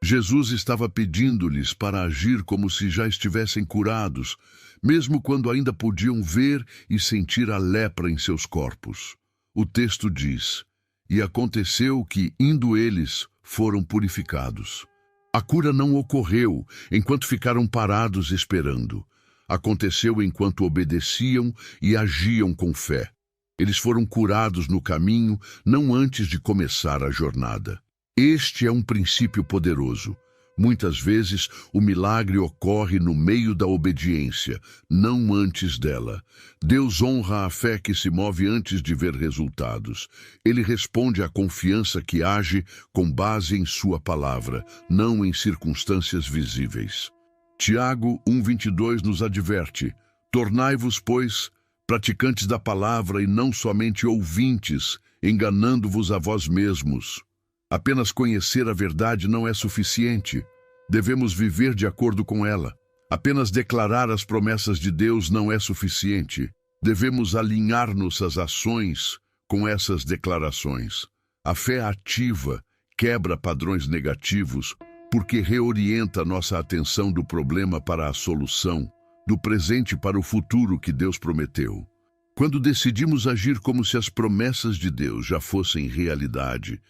Jesus estava pedindo-lhes para agir como se já estivessem curados, mesmo quando ainda podiam ver e sentir a lepra em seus corpos. O texto diz: e aconteceu que, indo eles, foram purificados. A cura não ocorreu enquanto ficaram parados esperando. Aconteceu enquanto obedeciam e agiam com fé. Eles foram curados no caminho, não antes de começar a jornada. Este é um princípio poderoso. Muitas vezes, o milagre ocorre no meio da obediência, não antes dela. Deus honra a fé que se move antes de ver resultados. Ele responde à confiança que age com base em sua palavra, não em circunstâncias visíveis. Tiago 1:22 nos adverte: tornai-vos, pois, praticantes da palavra e não somente ouvintes, enganando-vos a vós mesmos. Apenas conhecer a verdade não é suficiente. Devemos viver de acordo com ela. Apenas declarar as promessas de Deus não é suficiente. Devemos alinhar nossas ações com essas declarações. A fé ativa quebra padrões negativos porque reorienta nossa atenção do problema para a solução, do presente para o futuro que Deus prometeu. Quando decidimos agir como se as promessas de Deus já fossem realidade,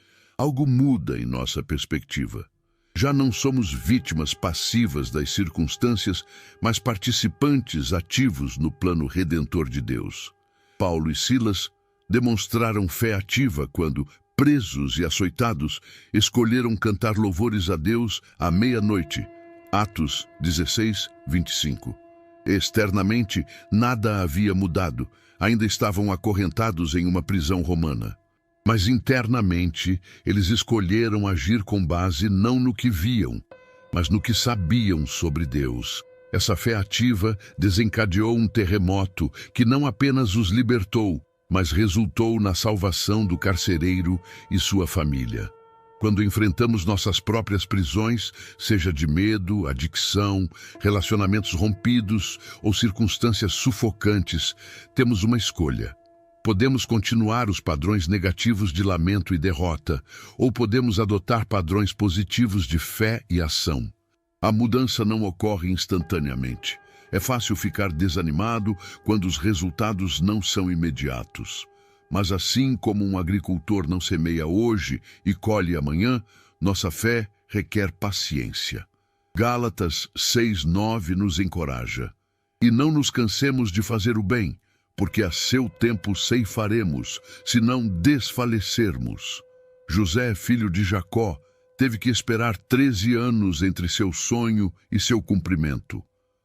algo muda em nossa perspectiva. Já não somos vítimas passivas das circunstâncias, mas participantes ativos no plano redentor de Deus. Paulo e Silas demonstraram fé ativa quando, presos e açoitados, escolheram cantar louvores a Deus à meia-noite. Atos 16:25. Externamente, nada havia mudado. Ainda estavam acorrentados em uma prisão romana. Mas internamente, eles escolheram agir com base não no que viam, mas no que sabiam sobre Deus. Essa fé ativa desencadeou um terremoto que não apenas os libertou, mas resultou na salvação do carcereiro e sua família. Quando enfrentamos nossas próprias prisões, seja de medo, adicção, relacionamentos rompidos ou circunstâncias sufocantes, temos uma escolha. Podemos continuar os padrões negativos de lamento e derrota, ou podemos adotar padrões positivos de fé e ação. A mudança não ocorre instantaneamente. É fácil ficar desanimado quando os resultados não são imediatos. Mas assim como um agricultor não semeia hoje e colhe amanhã, nossa fé requer paciência. Gálatas 6:9 nos encoraja: e não nos cansemos de fazer o bem, porque a seu tempo ceifaremos, se não desfalecermos. José, filho de Jacó, teve que esperar 13 anos entre seu sonho e seu cumprimento.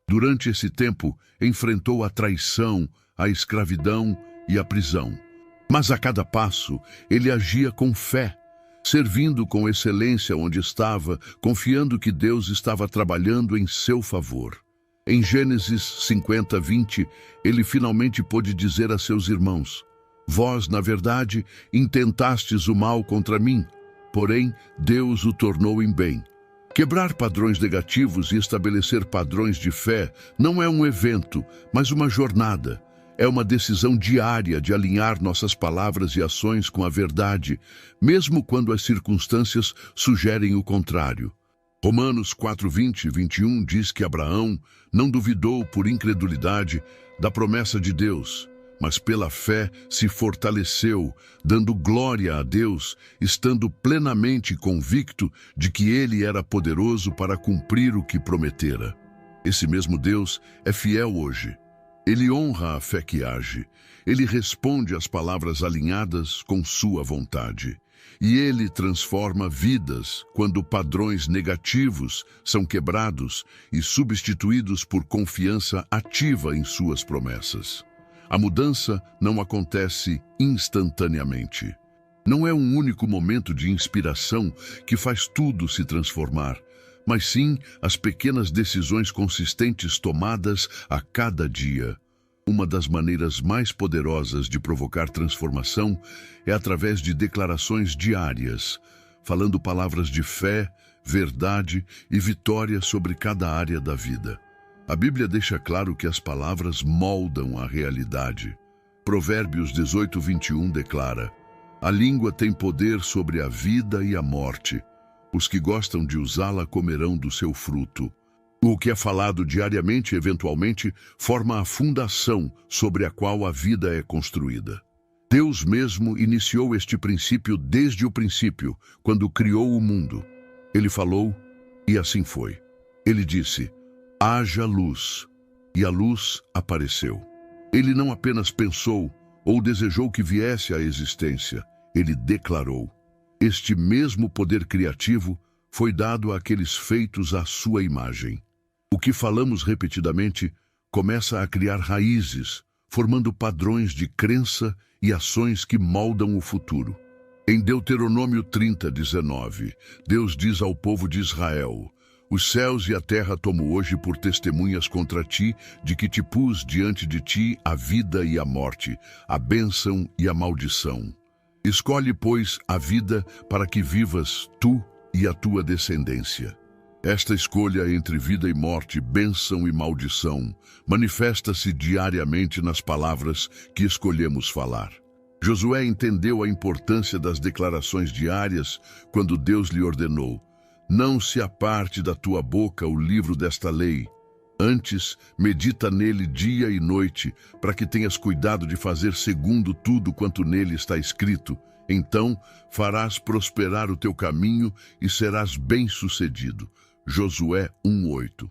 Durante esse tempo, enfrentou a traição, a escravidão e a prisão. Mas a cada passo, ele agia com fé, servindo com excelência onde estava, confiando que Deus estava trabalhando em seu favor. Em Gênesis 50:20, ele finalmente pôde dizer a seus irmãos: vós, na verdade, intentastes o mal contra mim, porém Deus o tornou em bem. Quebrar padrões negativos e estabelecer padrões de fé não é um evento, mas uma jornada. É uma decisão diária de alinhar nossas palavras e ações com a verdade, mesmo quando as circunstâncias sugerem o contrário. Romanos 4:20 e 21 diz que Abraão não duvidou por incredulidade da promessa de Deus, mas pela fé se fortaleceu, dando glória a Deus, estando plenamente convicto de que ele era poderoso para cumprir o que prometera. Esse mesmo Deus é fiel hoje. Ele honra a fé que age. Ele responde às palavras alinhadas com sua vontade. E ele transforma vidas quando padrões negativos são quebrados e substituídos por confiança ativa em suas promessas. A mudança não acontece instantaneamente. Não é um único momento de inspiração que faz tudo se transformar, mas sim as pequenas decisões consistentes tomadas a cada dia. Uma das maneiras mais poderosas de provocar transformação é através de declarações diárias, falando palavras de fé, verdade e vitória sobre cada área da vida. A Bíblia deixa claro que as palavras moldam a realidade. Provérbios 18:21 declara: "A língua tem poder sobre a vida e a morte. Os que gostam de usá-la comerão do seu fruto." O que é falado diariamente, eventualmente, forma a fundação sobre a qual a vida é construída. Deus mesmo iniciou este princípio desde o princípio, quando criou o mundo. Ele falou, e assim foi. Ele disse: "Haja luz", e a luz apareceu. Ele não apenas pensou ou desejou que viesse à existência, ele declarou. Este mesmo poder criativo foi dado àqueles feitos à sua imagem. O que falamos repetidamente começa a criar raízes, formando padrões de crença e ações que moldam o futuro. Em Deuteronômio 30:19, Deus diz ao povo de Israel: "Os céus e a terra tomo hoje por testemunhas contra ti, de que te pus diante de ti a vida e a morte, a bênção e a maldição. Escolhe, pois, a vida para que vivas tu e a tua descendência." Esta escolha entre vida e morte, bênção e maldição, manifesta-se diariamente nas palavras que escolhemos falar. Josué entendeu a importância das declarações diárias quando Deus lhe ordenou: "Não se aparte da tua boca o livro desta lei. Antes, medita nele dia e noite, para que tenhas cuidado de fazer segundo tudo quanto nele está escrito. Então farás prosperar o teu caminho e serás bem-sucedido." Josué 1:8.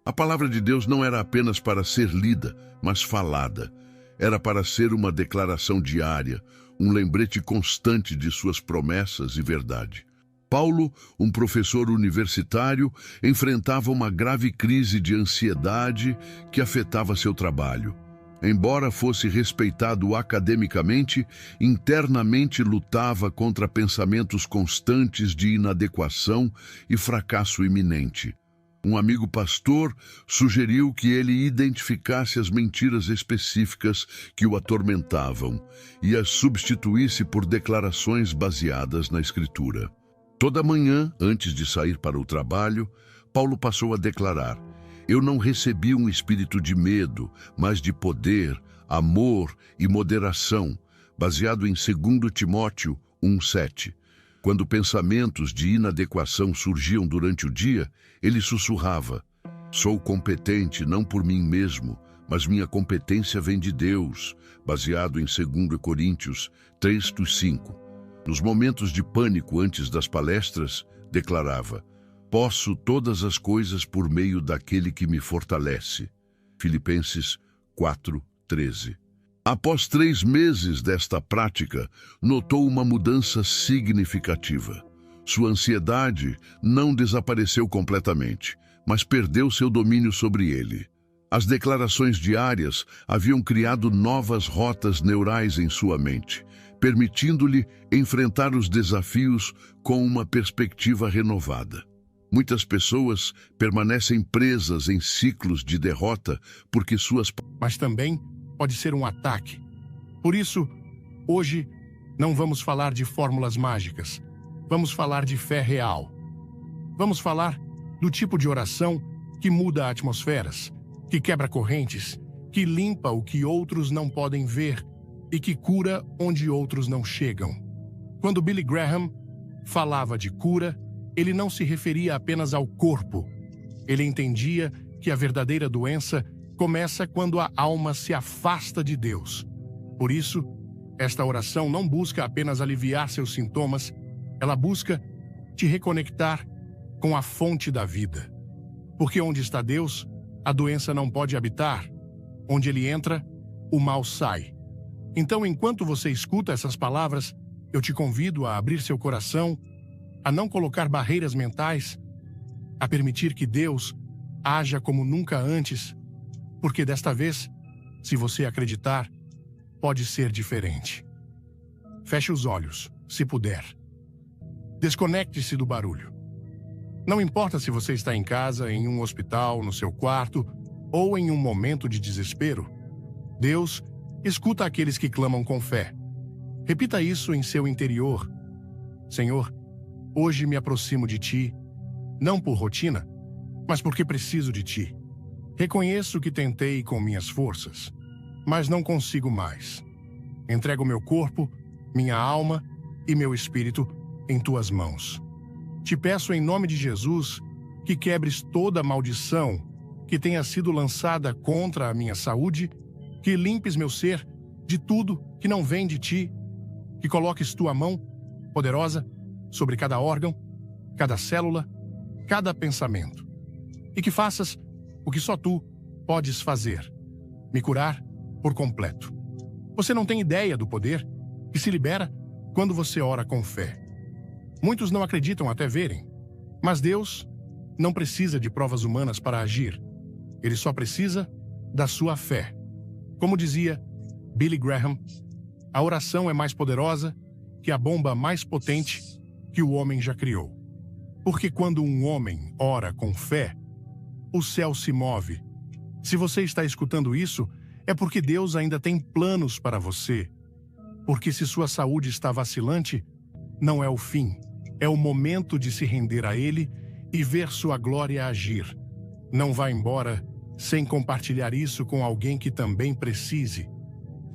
A palavra de Deus não era apenas para ser lida, mas falada. Era para ser uma declaração diária, um lembrete constante de suas promessas e verdade. Paulo, um professor universitário, enfrentava uma grave crise de ansiedade que afetava seu trabalho. Embora fosse respeitado academicamente, internamente lutava contra pensamentos constantes de inadequação e fracasso iminente. Um amigo pastor sugeriu que ele identificasse as mentiras específicas que o atormentavam e as substituísse por declarações baseadas na Escritura. Toda manhã, antes de sair para o trabalho, Paulo passou a declarar: "Eu não recebi um espírito de medo, mas de poder, amor e moderação", baseado em 2 Timóteo 1:7. Quando pensamentos de inadequação surgiam durante o dia, ele sussurrava: "Sou competente não por mim mesmo, mas minha competência vem de Deus", baseado em 2 Coríntios 3:5. Nos momentos de pânico antes das palestras, declarava: "Posso todas as coisas por meio daquele que me fortalece." Filipenses 4:13. Após 3 meses desta prática, notou uma mudança significativa. Sua ansiedade não desapareceu completamente, mas perdeu seu domínio sobre ele. As declarações diárias haviam criado novas rotas neurais em sua mente, permitindo-lhe enfrentar os desafios com uma perspectiva renovada. Muitas pessoas permanecem presas em ciclos de derrota porque Mas também pode ser um ataque. Por isso, hoje, não vamos falar de fórmulas mágicas. Vamos falar de fé real. Vamos falar do tipo de oração que muda atmosferas, que quebra correntes, que limpa o que outros não podem ver e que cura onde outros não chegam. Quando Billy Graham falava de cura, ele não se referia apenas ao corpo. Ele entendia que a verdadeira doença começa quando a alma se afasta de Deus. Por isso, esta oração não busca apenas aliviar seus sintomas, ela busca te reconectar com a fonte da vida. Porque onde está Deus, a doença não pode habitar. Onde ele entra, o mal sai. Então, enquanto você escuta essas palavras, eu te convido a abrir seu coração, a não colocar barreiras mentais, a permitir que Deus haja como nunca antes, porque desta vez, se você acreditar, pode ser diferente. Feche os olhos, se puder. Desconecte-se do barulho. Não importa se você está em casa, em um hospital, no seu quarto ou em um momento de desespero, Deus escuta aqueles que clamam com fé. Repita isso em seu interior. Senhor, hoje me aproximo de Ti, não por rotina, mas porque preciso de Ti. Reconheço que tentei com minhas forças, mas não consigo mais. Entrego meu corpo, minha alma e meu espírito em Tuas mãos. Te peço em nome de Jesus que quebres toda maldição que tenha sido lançada contra a minha saúde, que limpes meu ser de tudo que não vem de Ti, que coloques Tua mão poderosa sobre cada órgão, cada célula, cada pensamento, e que faças o que só Tu podes fazer, me curar por completo. Você não tem ideia do poder que se libera quando você ora com fé. Muitos não acreditam até verem, mas Deus não precisa de provas humanas para agir. Ele só precisa da sua fé. Como dizia Billy Graham, a oração é mais poderosa que a bomba mais potente que o homem já criou. Porque quando um homem ora com fé, o céu se move. Se você está escutando isso, é porque Deus ainda tem planos para você. Porque se sua saúde está vacilante, não é o fim. É o momento de se render a Ele e ver sua glória agir. Não vá embora sem compartilhar isso com alguém que também precise.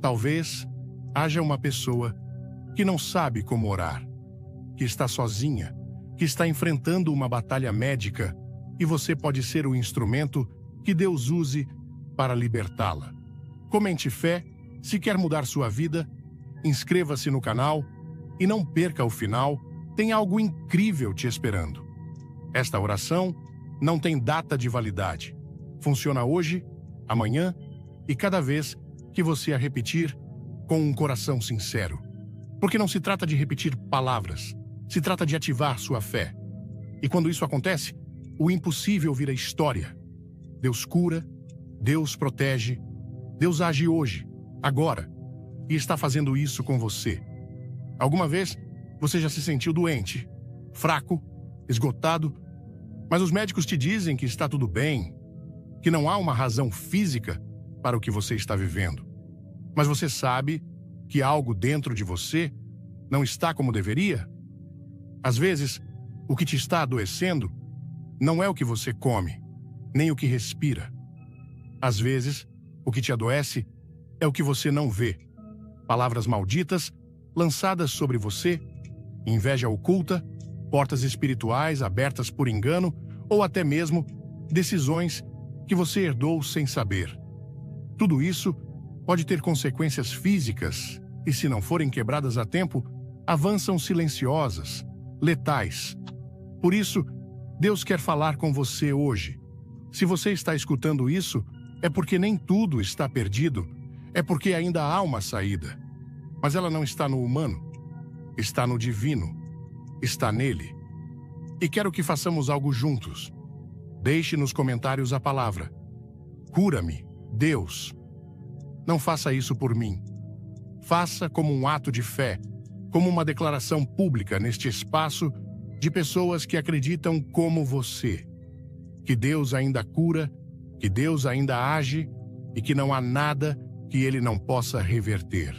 Talvez haja uma pessoa que não sabe como orar, que está sozinha, que está enfrentando uma batalha médica, e você pode ser o instrumento que Deus use para libertá-la. Comente fé, se quer mudar sua vida, inscreva-se no canal e não perca o final, tem algo incrível te esperando. Esta oração não tem data de validade. Funciona hoje, amanhã e cada vez que você a repetir com um coração sincero. Porque não se trata de repetir palavras, se trata de ativar sua fé. E quando isso acontece, o impossível vira história. Deus cura, Deus protege, Deus age hoje, agora, e está fazendo isso com você. Alguma vez você já se sentiu doente, fraco, esgotado, mas os médicos te dizem que está tudo bem, que não há uma razão física para o que você está vivendo. Mas você sabe que algo dentro de você não está como deveria? Às vezes, o que te está adoecendo não é o que você come, nem o que respira. Às vezes, o que te adoece é o que você não vê. Palavras malditas lançadas sobre você, inveja oculta, portas espirituais abertas por engano ou até mesmo decisões que você herdou sem saber. Tudo isso pode ter consequências físicas e, se não forem quebradas a tempo, avançam silenciosas, letais. Por isso, Deus quer falar com você hoje. Se você está escutando isso, é porque nem tudo está perdido, é porque ainda há uma saída. Mas ela não está no humano, está no divino, está nele. E quero que façamos algo juntos. Deixe nos comentários a palavra: cura-me, Deus. Não faça isso por mim. Faça como um ato de fé, como uma declaração pública neste espaço de pessoas que acreditam como você. Que Deus ainda cura, que Deus ainda age e que não há nada que Ele não possa reverter.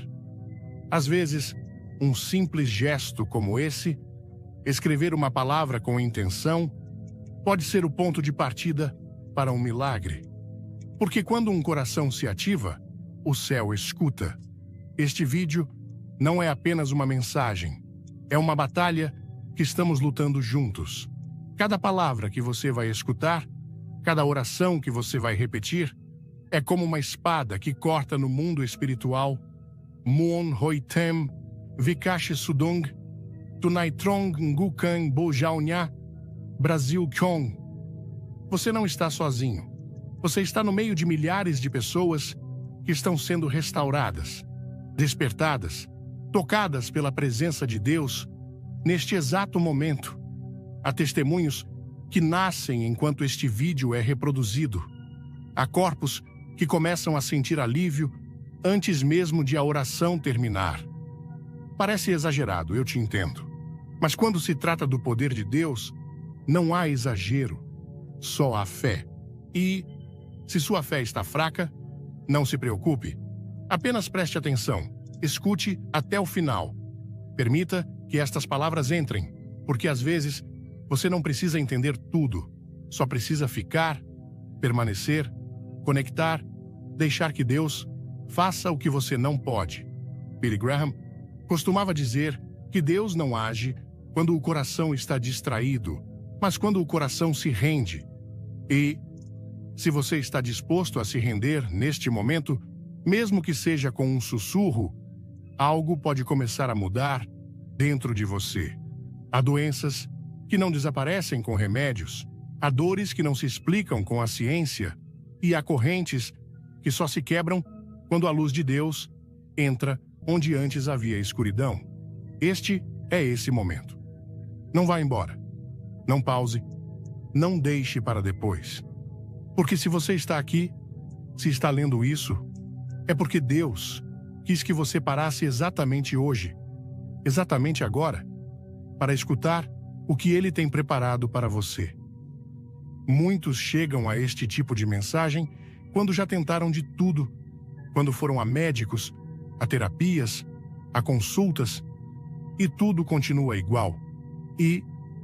Às vezes, um simples gesto como esse, escrever uma palavra com intenção, pode ser o ponto de partida para um milagre. Porque quando um coração se ativa, o céu escuta. Este vídeo não é apenas uma mensagem, é uma batalha que estamos lutando juntos. Cada palavra que você vai escutar, cada oração que você vai repetir, é como uma espada que corta no mundo espiritual. Muon Hoitem, Vikash Sudong, Tunaitrong Ngukan Bojaunya, Brasil Kyong. Você não está sozinho. Você está no meio de milhares de pessoas que estão sendo restauradas, despertadas tocadas pela presença de Deus neste exato momento. Há testemunhos que nascem enquanto este vídeo é reproduzido. Há corpos que começam a sentir alívio antes mesmo de a oração terminar. Parece exagerado, eu te entendo. Mas quando se trata do poder de Deus, não há exagero, só há fé. E, se sua fé está fraca, não se preocupe. Apenas preste atenção, escute até o final. Permita que estas palavras entrem, porque às vezes você não precisa entender tudo, só precisa ficar, permanecer, conectar, deixar que Deus faça o que você não pode. Billy Graham costumava dizer que Deus não age quando o coração está distraído, mas quando o coração se rende. E, se você está disposto a se render neste momento, mesmo que seja com um sussurro, algo pode começar a mudar dentro de você. Há doenças que não desaparecem com remédios, há dores que não se explicam com a ciência, e há correntes que só se quebram quando a luz de Deus entra onde antes havia escuridão. Este é esse momento. Não vá embora. Não pause. Não deixe para depois. Porque se você está aqui, se está lendo isso, é porque Deus quis que você parasse exatamente hoje, exatamente agora, para escutar o que Ele tem preparado para você. Muitos chegam a este tipo de mensagem quando já tentaram de tudo, quando foram a médicos, a terapias, a consultas, e tudo continua igual. E,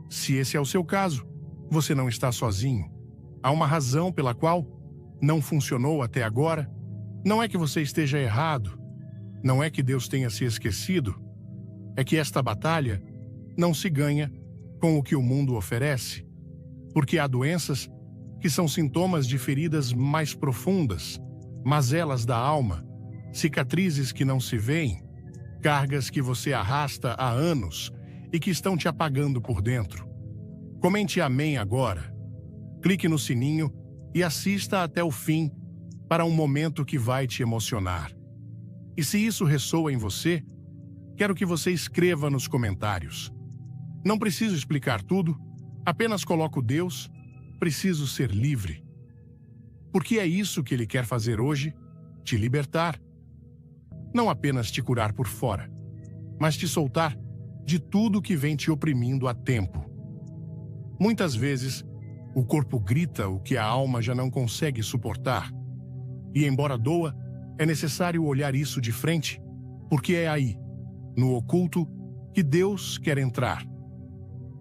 se esse é o seu caso, você não está sozinho. Há uma razão pela qual não funcionou até agora. Não é que você esteja errado, não é que Deus tenha se esquecido, é que esta batalha não se ganha com o que o mundo oferece, porque há doenças que são sintomas de feridas mais profundas, mazelas da alma, cicatrizes que não se veem, cargas que você arrasta há anos e que estão te apagando por dentro. Comente amém agora, clique no sininho e assista até o fim para um momento que vai te emocionar. E se isso ressoa em você, quero que você escreva nos comentários. Não preciso explicar tudo, apenas coloco Deus, preciso ser livre. Porque é isso que Ele quer fazer hoje, te libertar. Não apenas te curar por fora, mas te soltar de tudo que vem te oprimindo há tempo. Muitas vezes, o corpo grita o que a alma já não consegue suportar. E embora doa, é necessário olhar isso de frente, porque é aí, no oculto, que Deus quer entrar.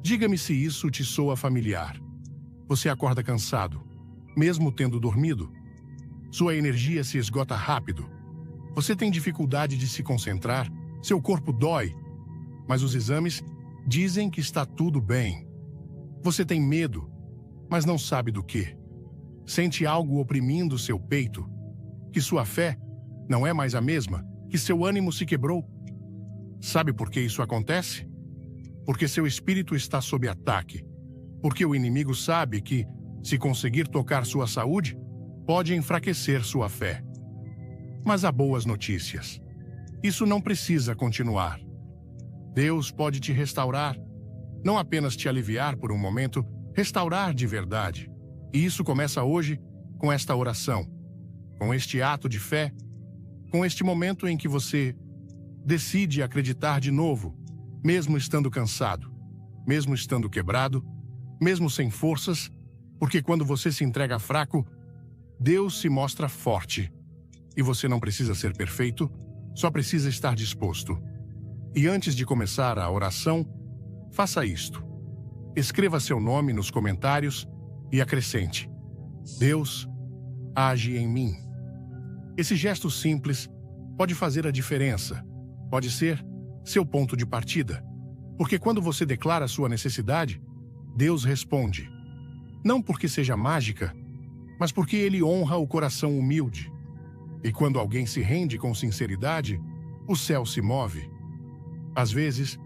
Diga-me se isso te soa familiar. Você acorda cansado, mesmo tendo dormido. Sua energia se esgota rápido. Você tem dificuldade de se concentrar, seu corpo dói, mas os exames dizem que está tudo bem. Você tem medo, mas não sabe do quê. Sente algo oprimindo seu peito, que sua fé não é mais a mesma, que seu ânimo se quebrou. Sabe por que isso acontece? Porque seu espírito está sob ataque. Porque o inimigo sabe que, se conseguir tocar sua saúde, pode enfraquecer sua fé. Mas há boas notícias. Isso não precisa continuar. Deus pode te restaurar, não apenas te aliviar por um momento, restaurar de verdade. E isso começa hoje com esta oração, com este ato de fé, com este momento em que você decide acreditar de novo, mesmo estando cansado, mesmo estando quebrado, mesmo sem forças, porque quando você se entrega fraco, Deus se mostra forte. E você não precisa ser perfeito, só precisa estar disposto. E antes de começar a oração, faça isto. Escreva seu nome nos comentários e acrescente: Deus, age em mim. Esse gesto simples pode fazer a diferença, pode ser seu ponto de partida. Porque quando você declara sua necessidade, Deus responde. Não porque seja mágica, mas porque Ele honra o coração humilde. E quando alguém se rende com sinceridade, o céu se move. Às vezes,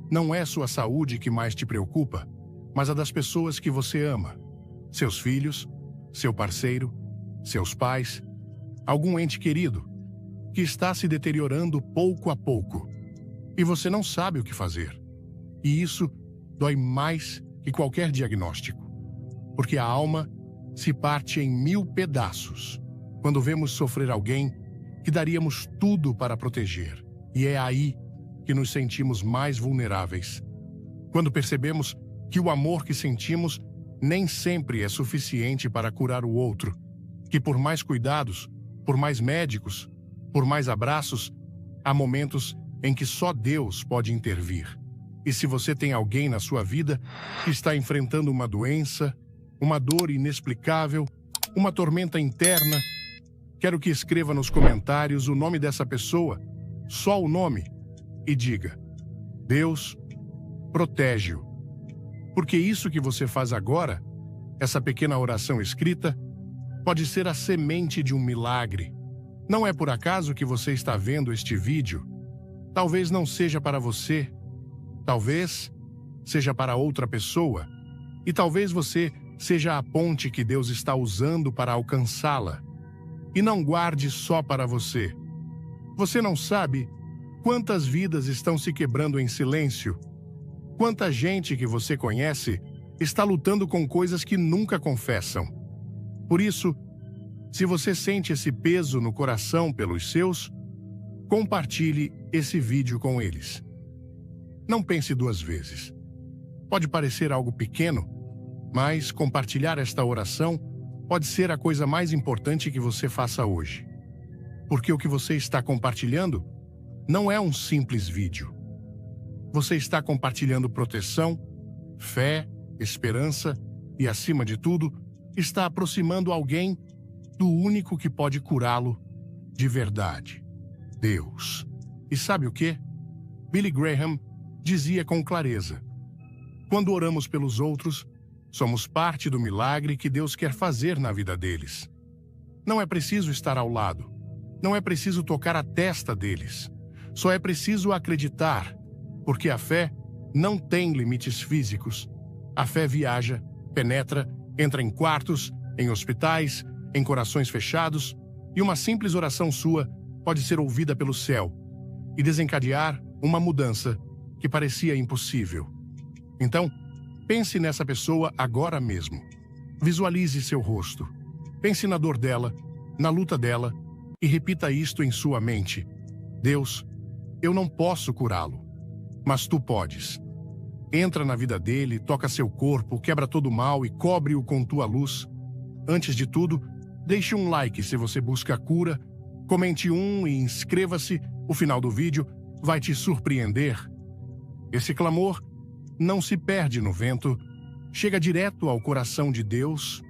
não é sua saúde que mais te preocupa, mas a das pessoas que você ama. Seus filhos, seu parceiro, seus pais, algum ente querido, que está se deteriorando pouco a pouco. e você não sabe o que fazer. E isso dói mais que qualquer diagnóstico, porque a alma se parte em 1000 pedaços quando vemos sofrer alguém que daríamos tudo para proteger. E é aí que nos sentimos mais vulneráveis. Quando percebemos que o amor que sentimos nem sempre é suficiente para curar o outro, que por mais cuidados, por mais médicos, por mais abraços, há momentos em que só Deus pode intervir. E se você tem alguém na sua vida que está enfrentando uma doença, uma dor inexplicável, uma tormenta interna, quero que escreva nos comentários o nome dessa pessoa, só o nome, e diga: Deus, protege-o. Porque isso que você faz agora, essa pequena oração escrita, pode ser a semente de um milagre. Não é por acaso que você está vendo este vídeo. Talvez não seja para você, talvez seja para outra pessoa, e talvez você seja a ponte que Deus está usando para alcançá-la. E não guarde só para você. Você não sabe quantas vidas estão se quebrando em silêncio. Quanta gente que você conhece está lutando com coisas que nunca confessam. Por isso, se você sente esse peso no coração pelos seus, compartilhe esse vídeo com eles. Não pense 2 vezes. Pode parecer algo pequeno, mas compartilhar esta oração pode ser a coisa mais importante que você faça hoje. Porque o que você está compartilhando não é um simples vídeo. Você está compartilhando proteção, fé, esperança e, acima de tudo, está aproximando alguém do único que pode curá-lo de verdade: Deus. E sabe o quê? Billy Graham dizia com clareza: quando oramos pelos outros, somos parte do milagre que Deus quer fazer na vida deles. Não é preciso estar ao lado. Não é preciso tocar a testa deles. Só é preciso acreditar, porque a fé não tem limites físicos. A fé viaja, penetra, entra em quartos, em hospitais, em corações fechados, e uma simples oração sua pode ser ouvida pelo céu e desencadear uma mudança que parecia impossível. Então, pense nessa pessoa agora mesmo. Visualize seu rosto. Pense na dor dela, na luta dela, e repita isto em sua mente: Deus, eu não posso curá-lo, mas tu podes. Entra na vida dele, toca seu corpo, quebra todo o mal e cobre-o com tua luz. Antes de tudo, deixe um like se você busca a cura, comente e inscreva-se. O final do vídeo vai te surpreender. Esse clamor não se perde no vento, chega direto ao coração de Deus,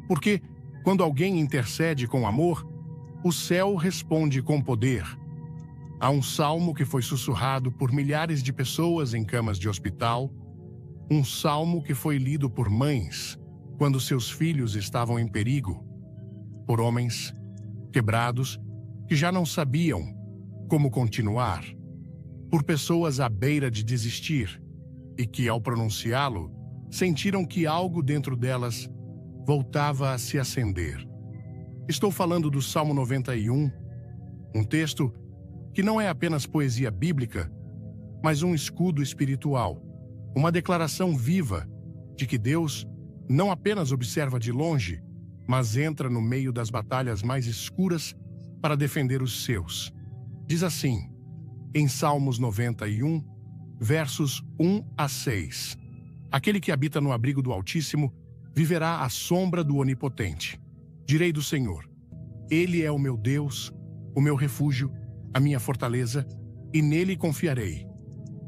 porque quando alguém intercede com amor, o céu responde com poder. Há um salmo que foi sussurrado por milhares de pessoas em camas de hospital, um salmo que foi lido por mães quando seus filhos estavam em perigo, por homens quebrados que já não sabiam como continuar, por pessoas à beira de desistir e que, ao pronunciá-lo, sentiram que algo dentro delas voltava a se acender. Estou falando do Salmo 91, um texto que não é apenas poesia bíblica, mas um escudo espiritual, uma declaração viva de que Deus não apenas observa de longe, mas entra no meio das batalhas mais escuras para defender os seus. Diz assim, em Salmos 91, versos 1 a 6. Aquele que habita no abrigo do Altíssimo viverá à sombra do Onipotente. Direi do Senhor: Ele é o meu Deus, o meu refúgio, a minha fortaleza, e nele confiarei.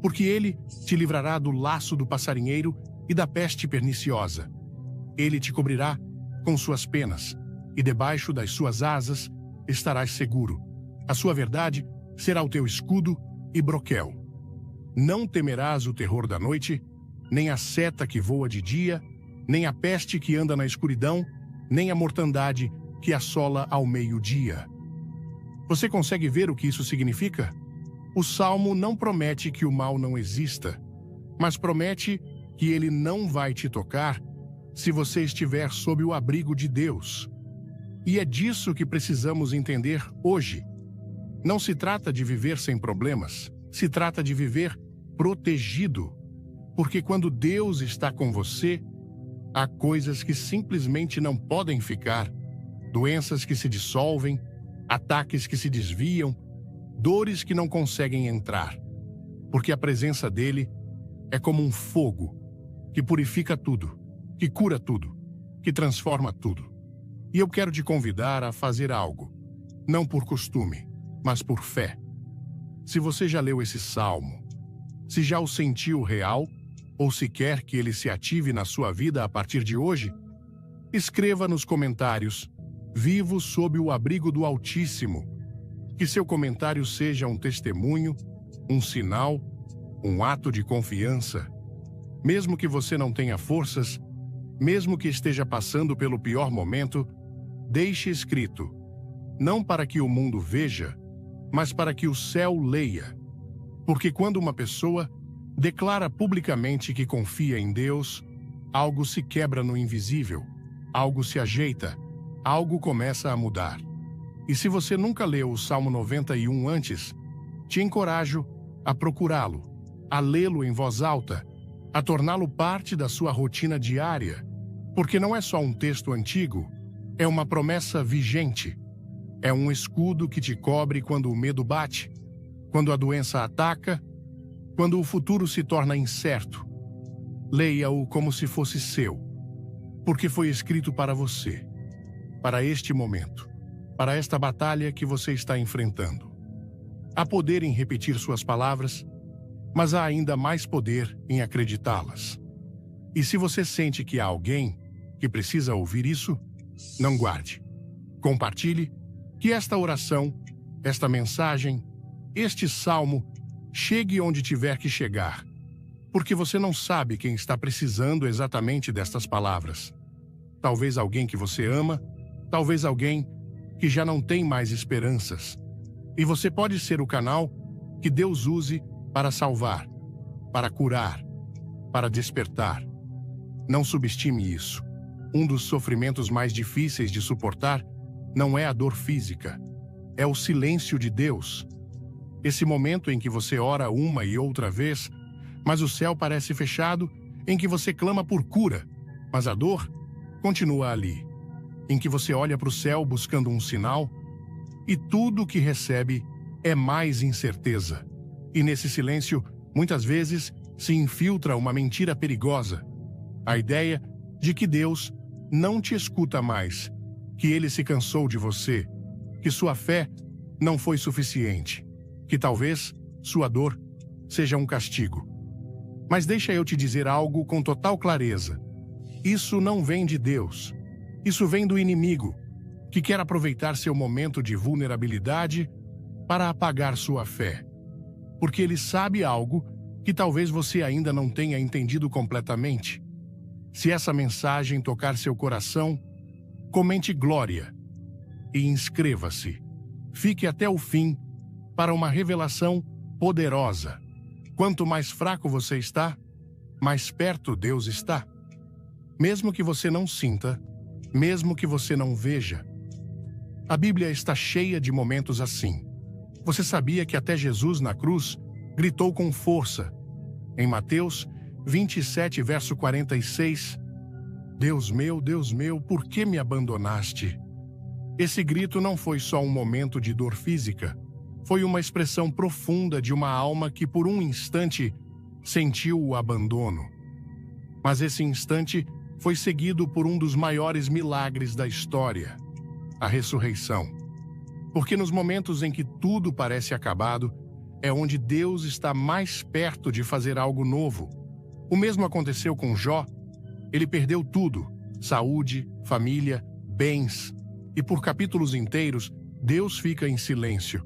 Porque ele te livrará do laço do passarinheiro e da peste perniciosa. Ele te cobrirá com suas penas, e debaixo das suas asas estarás seguro. A sua verdade será o teu escudo e broquel. Não temerás o terror da noite, nem a seta que voa de dia, nem a peste que anda na escuridão, nem a mortandade que assola ao meio-dia. Você consegue ver o que isso significa? O Salmo não promete que o mal não exista, mas promete que ele não vai te tocar se você estiver sob o abrigo de Deus. E é disso que precisamos entender hoje. Não se trata de viver sem problemas, Se trata de viver protegido, porque quando Deus está com você, há coisas que simplesmente não podem ficar, doenças que se dissolvem, ataques que se desviam, dores que não conseguem entrar, porque a presença dele é como um fogo que purifica tudo, que cura tudo, que transforma tudo. E eu quero te convidar a fazer algo, não por costume, mas por fé. Se você já leu esse salmo, se já o sentiu real, ou se quer que ele se ative na sua vida a partir de hoje, escreva nos comentários: "Vivo sob o abrigo do Altíssimo". Que seu comentário seja um testemunho, um sinal, um ato de confiança. Mesmo que você não tenha forças, mesmo que esteja passando pelo pior momento, deixe escrito, não para que o mundo veja, mas para que o céu leia. Porque quando uma pessoa declara publicamente que confia em Deus, algo se quebra no invisível, algo se ajeita, algo começa a mudar. E se você nunca leu o Salmo 91 antes, te encorajo a procurá-lo, a lê-lo em voz alta, a torná-lo parte da sua rotina diária, porque não é só um texto antigo, é uma promessa vigente. É um escudo que te cobre quando o medo bate, quando a doença ataca, quando o futuro se torna incerto. Leia-o como se fosse seu, porque foi escrito para você, para este momento, para esta batalha que você está enfrentando. Há poder em repetir suas palavras, mas há ainda mais poder em acreditá-las. E se você sente que há alguém que precisa ouvir isso, não guarde. Compartilhe, que esta oração, esta mensagem, este salmo chegue onde tiver que chegar, porque você não sabe quem está precisando exatamente destas palavras. Talvez alguém que você ama, talvez alguém que já não tem mais esperanças. E você pode ser o canal que Deus use para salvar, para curar, para despertar. Não subestime isso. Um dos sofrimentos mais difíceis de suportar não é a dor física, é o silêncio de Deus. Esse momento em que você ora uma e outra vez, mas o céu parece fechado, em que você clama por cura, mas a dor continua ali. Em que você olha para o céu buscando um sinal, e tudo o que recebe é mais incerteza. E nesse silêncio, muitas vezes, se infiltra uma mentira perigosa. A ideia de que Deus não te escuta mais, que ele se cansou de você, que sua fé não foi suficiente, que talvez sua dor seja um castigo. Mas deixa eu te dizer algo com total clareza. Isso não vem de Deus. Isso vem do inimigo, que quer aproveitar seu momento de vulnerabilidade para apagar sua fé. Porque ele sabe algo que talvez você ainda não tenha entendido completamente. Se essa mensagem tocar seu coração, comente glória e inscreva-se. Fique até o fim para uma revelação poderosa. Quanto mais fraco você está, mais perto Deus está. Mesmo que você não sinta, mesmo que você não veja. A Bíblia está cheia de momentos assim. Você sabia que até Jesus na cruz gritou com força. Em Mateus 27, verso 46, Deus meu, por que me abandonaste? Esse grito não foi só um momento de dor física. Foi uma expressão profunda de uma alma que por um instante sentiu o abandono. Mas esse instante foi seguido por um dos maiores milagres da história, a ressurreição. Porque nos momentos em que tudo parece acabado, é onde Deus está mais perto de fazer algo novo. O mesmo aconteceu com Jó. Ele perdeu tudo, saúde, família, bens. E por capítulos inteiros, Deus fica em silêncio.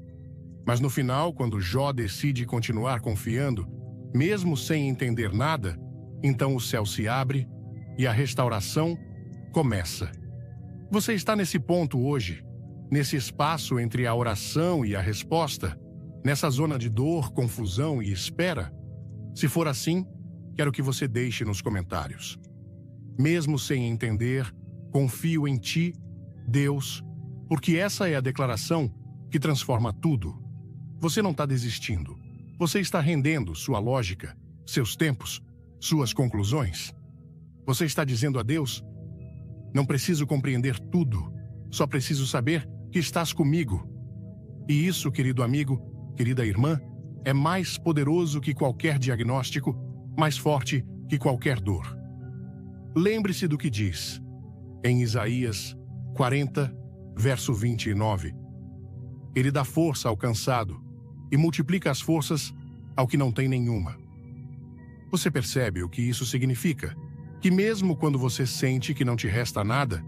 Mas no final, quando Jó decide continuar confiando, mesmo sem entender nada, então o céu se abre e a restauração começa. Você está nesse ponto hoje, nesse espaço entre a oração e a resposta, nessa zona de dor, confusão e espera? Se for assim, quero que você deixe nos comentários. Mesmo sem entender, confio em ti, Deus, porque essa é a declaração que transforma tudo. Você não está desistindo. Você está rendendo sua lógica, seus tempos, suas conclusões? Você está dizendo a Deus: não preciso compreender tudo, só preciso saber que estás comigo. E isso, querido amigo, querida irmã, é mais poderoso que qualquer diagnóstico, mais forte que qualquer dor. Lembre-se do que diz em Isaías 40, verso 29. Ele dá força ao cansado e multiplica as forças ao que não tem nenhuma. Você percebe o que isso significa? Que mesmo quando você sente que não te resta nada,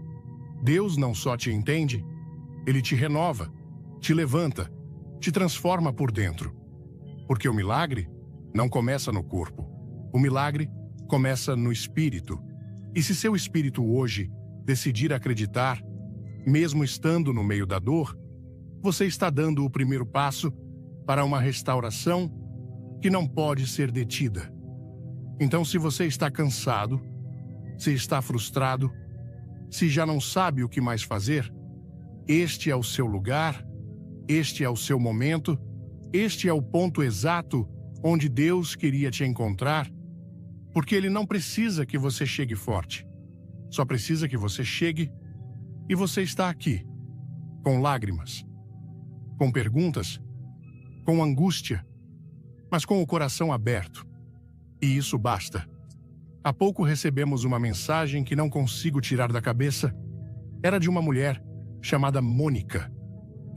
Deus não só te entende, Ele te renova, te levanta, te transforma por dentro. Porque o milagre não começa no corpo. O milagre começa no espírito. E se seu espírito hoje decidir acreditar, mesmo estando no meio da dor, você está dando o primeiro passo para uma restauração que não pode ser detida. Então, se você está cansado, se está frustrado, se já não sabe o que mais fazer, este é o seu lugar, este é o seu momento, este é o ponto exato onde Deus queria te encontrar, porque Ele não precisa que você chegue forte, só precisa que você chegue e você está aqui, com lágrimas, com perguntas, com angústia, mas com o coração aberto. E isso basta. Há pouco recebemos uma mensagem que não consigo tirar da cabeça. Era de uma mulher chamada Mônica.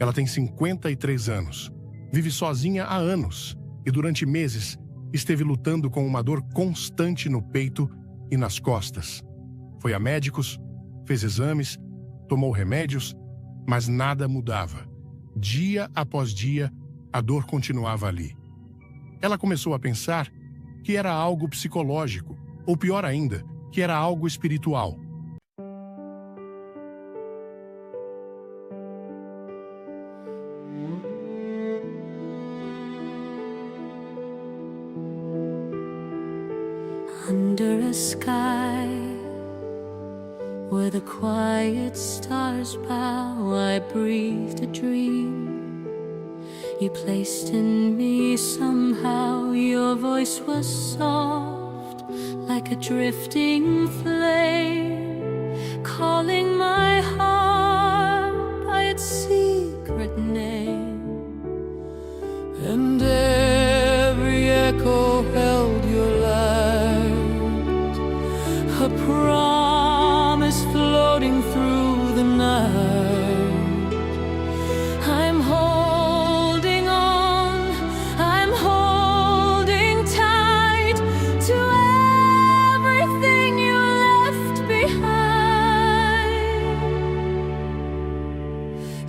Ela tem 53 anos, vive sozinha há anos e durante meses esteve lutando com uma dor constante no peito e nas costas. Foi a médicos, fez exames, tomou remédios, mas nada mudava. Dia após dia, a dor continuava ali. Ela começou a pensar que era algo psicológico, ou pior ainda, que era algo espiritual. Under a sky where the quiet stars bow, I breathed a dream you placed in me somehow. Your voice was soft like a drifting flame, calling my heart by its secret name. And every echo held your light, a promise floating through the night. I'm holding on, I'm holding tight to everything you left behind.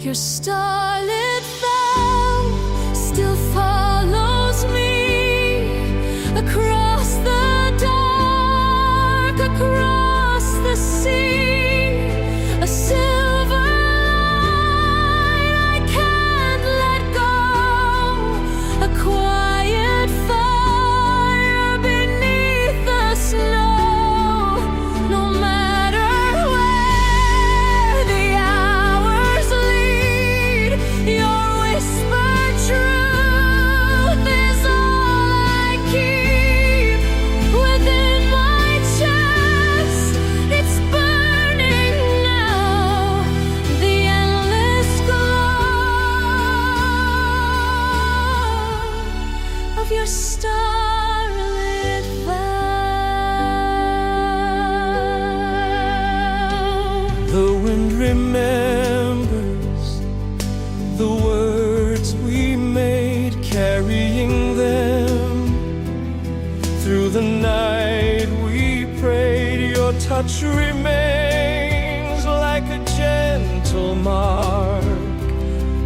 Your starlit vow still follows me across the dark, across the sea, a silver line I can't let go, a quiet fire beneath the snow. No matter where the hours lead, your whispered truth is all I keep within my chest. It's burning now, the endless glow of your starlit vow. The wind remembers the words we made, carrying them through the night we prayed. Your touch remains like a gentle mark,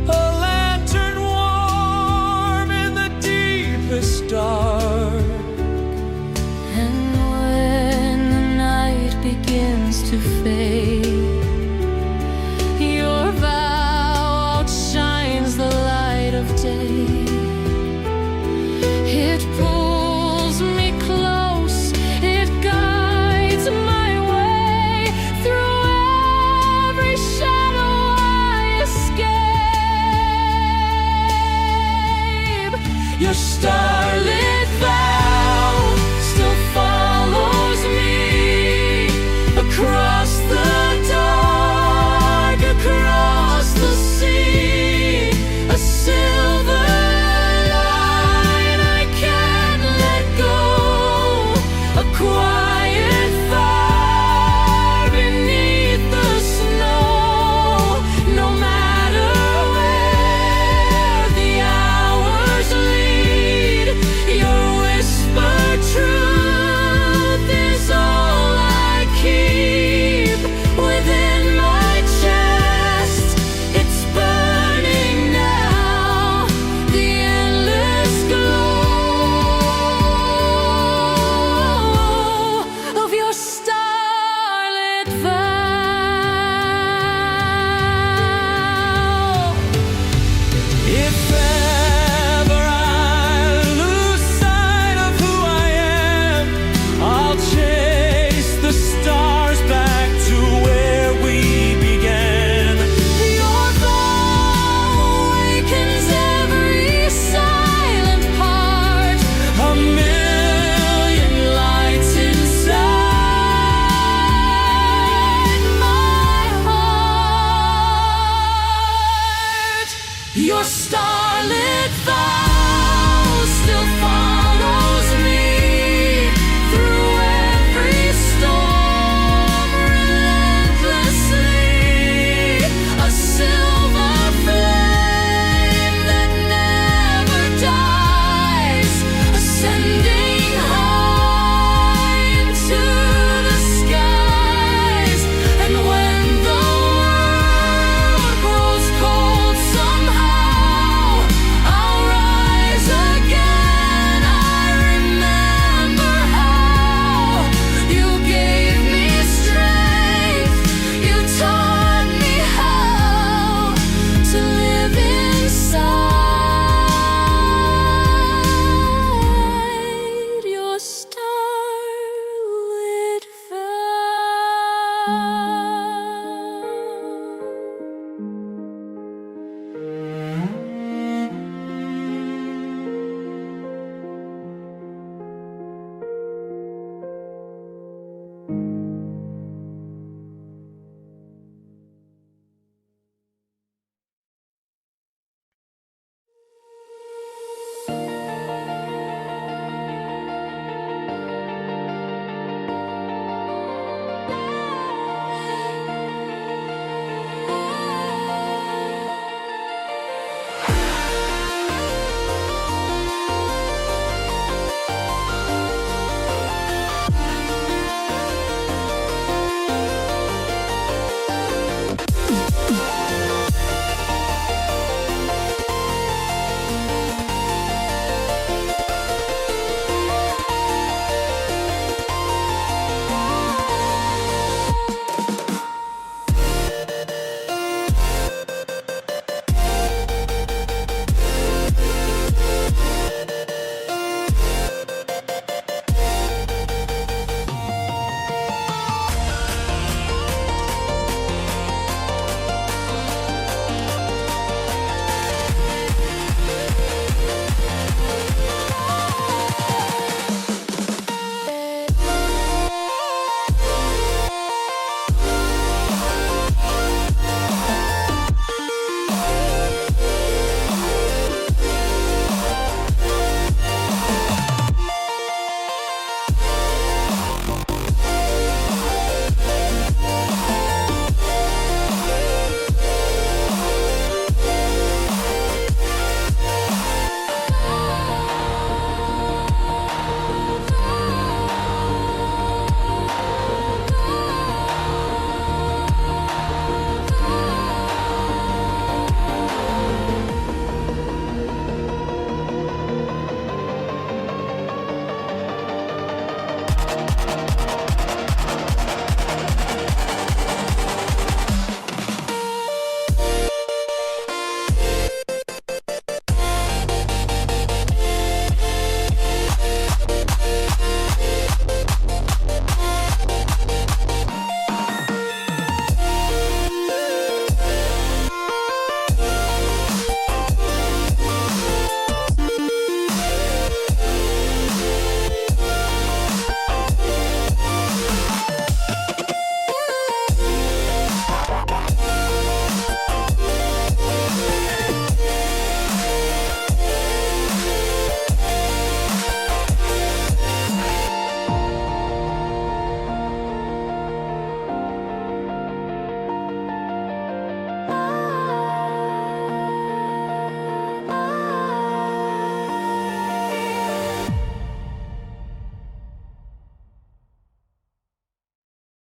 a lantern warm in the deepest dark. And when the night begins to fade, your vow outshines the light of day. It pulls me close, it guides my way through every shadow I escape. Your star that vow. If ever I lose sight of who I am, I'll chase the stars back to where we began. Your vow awakens every silent part, A million lights inside my heart. Your star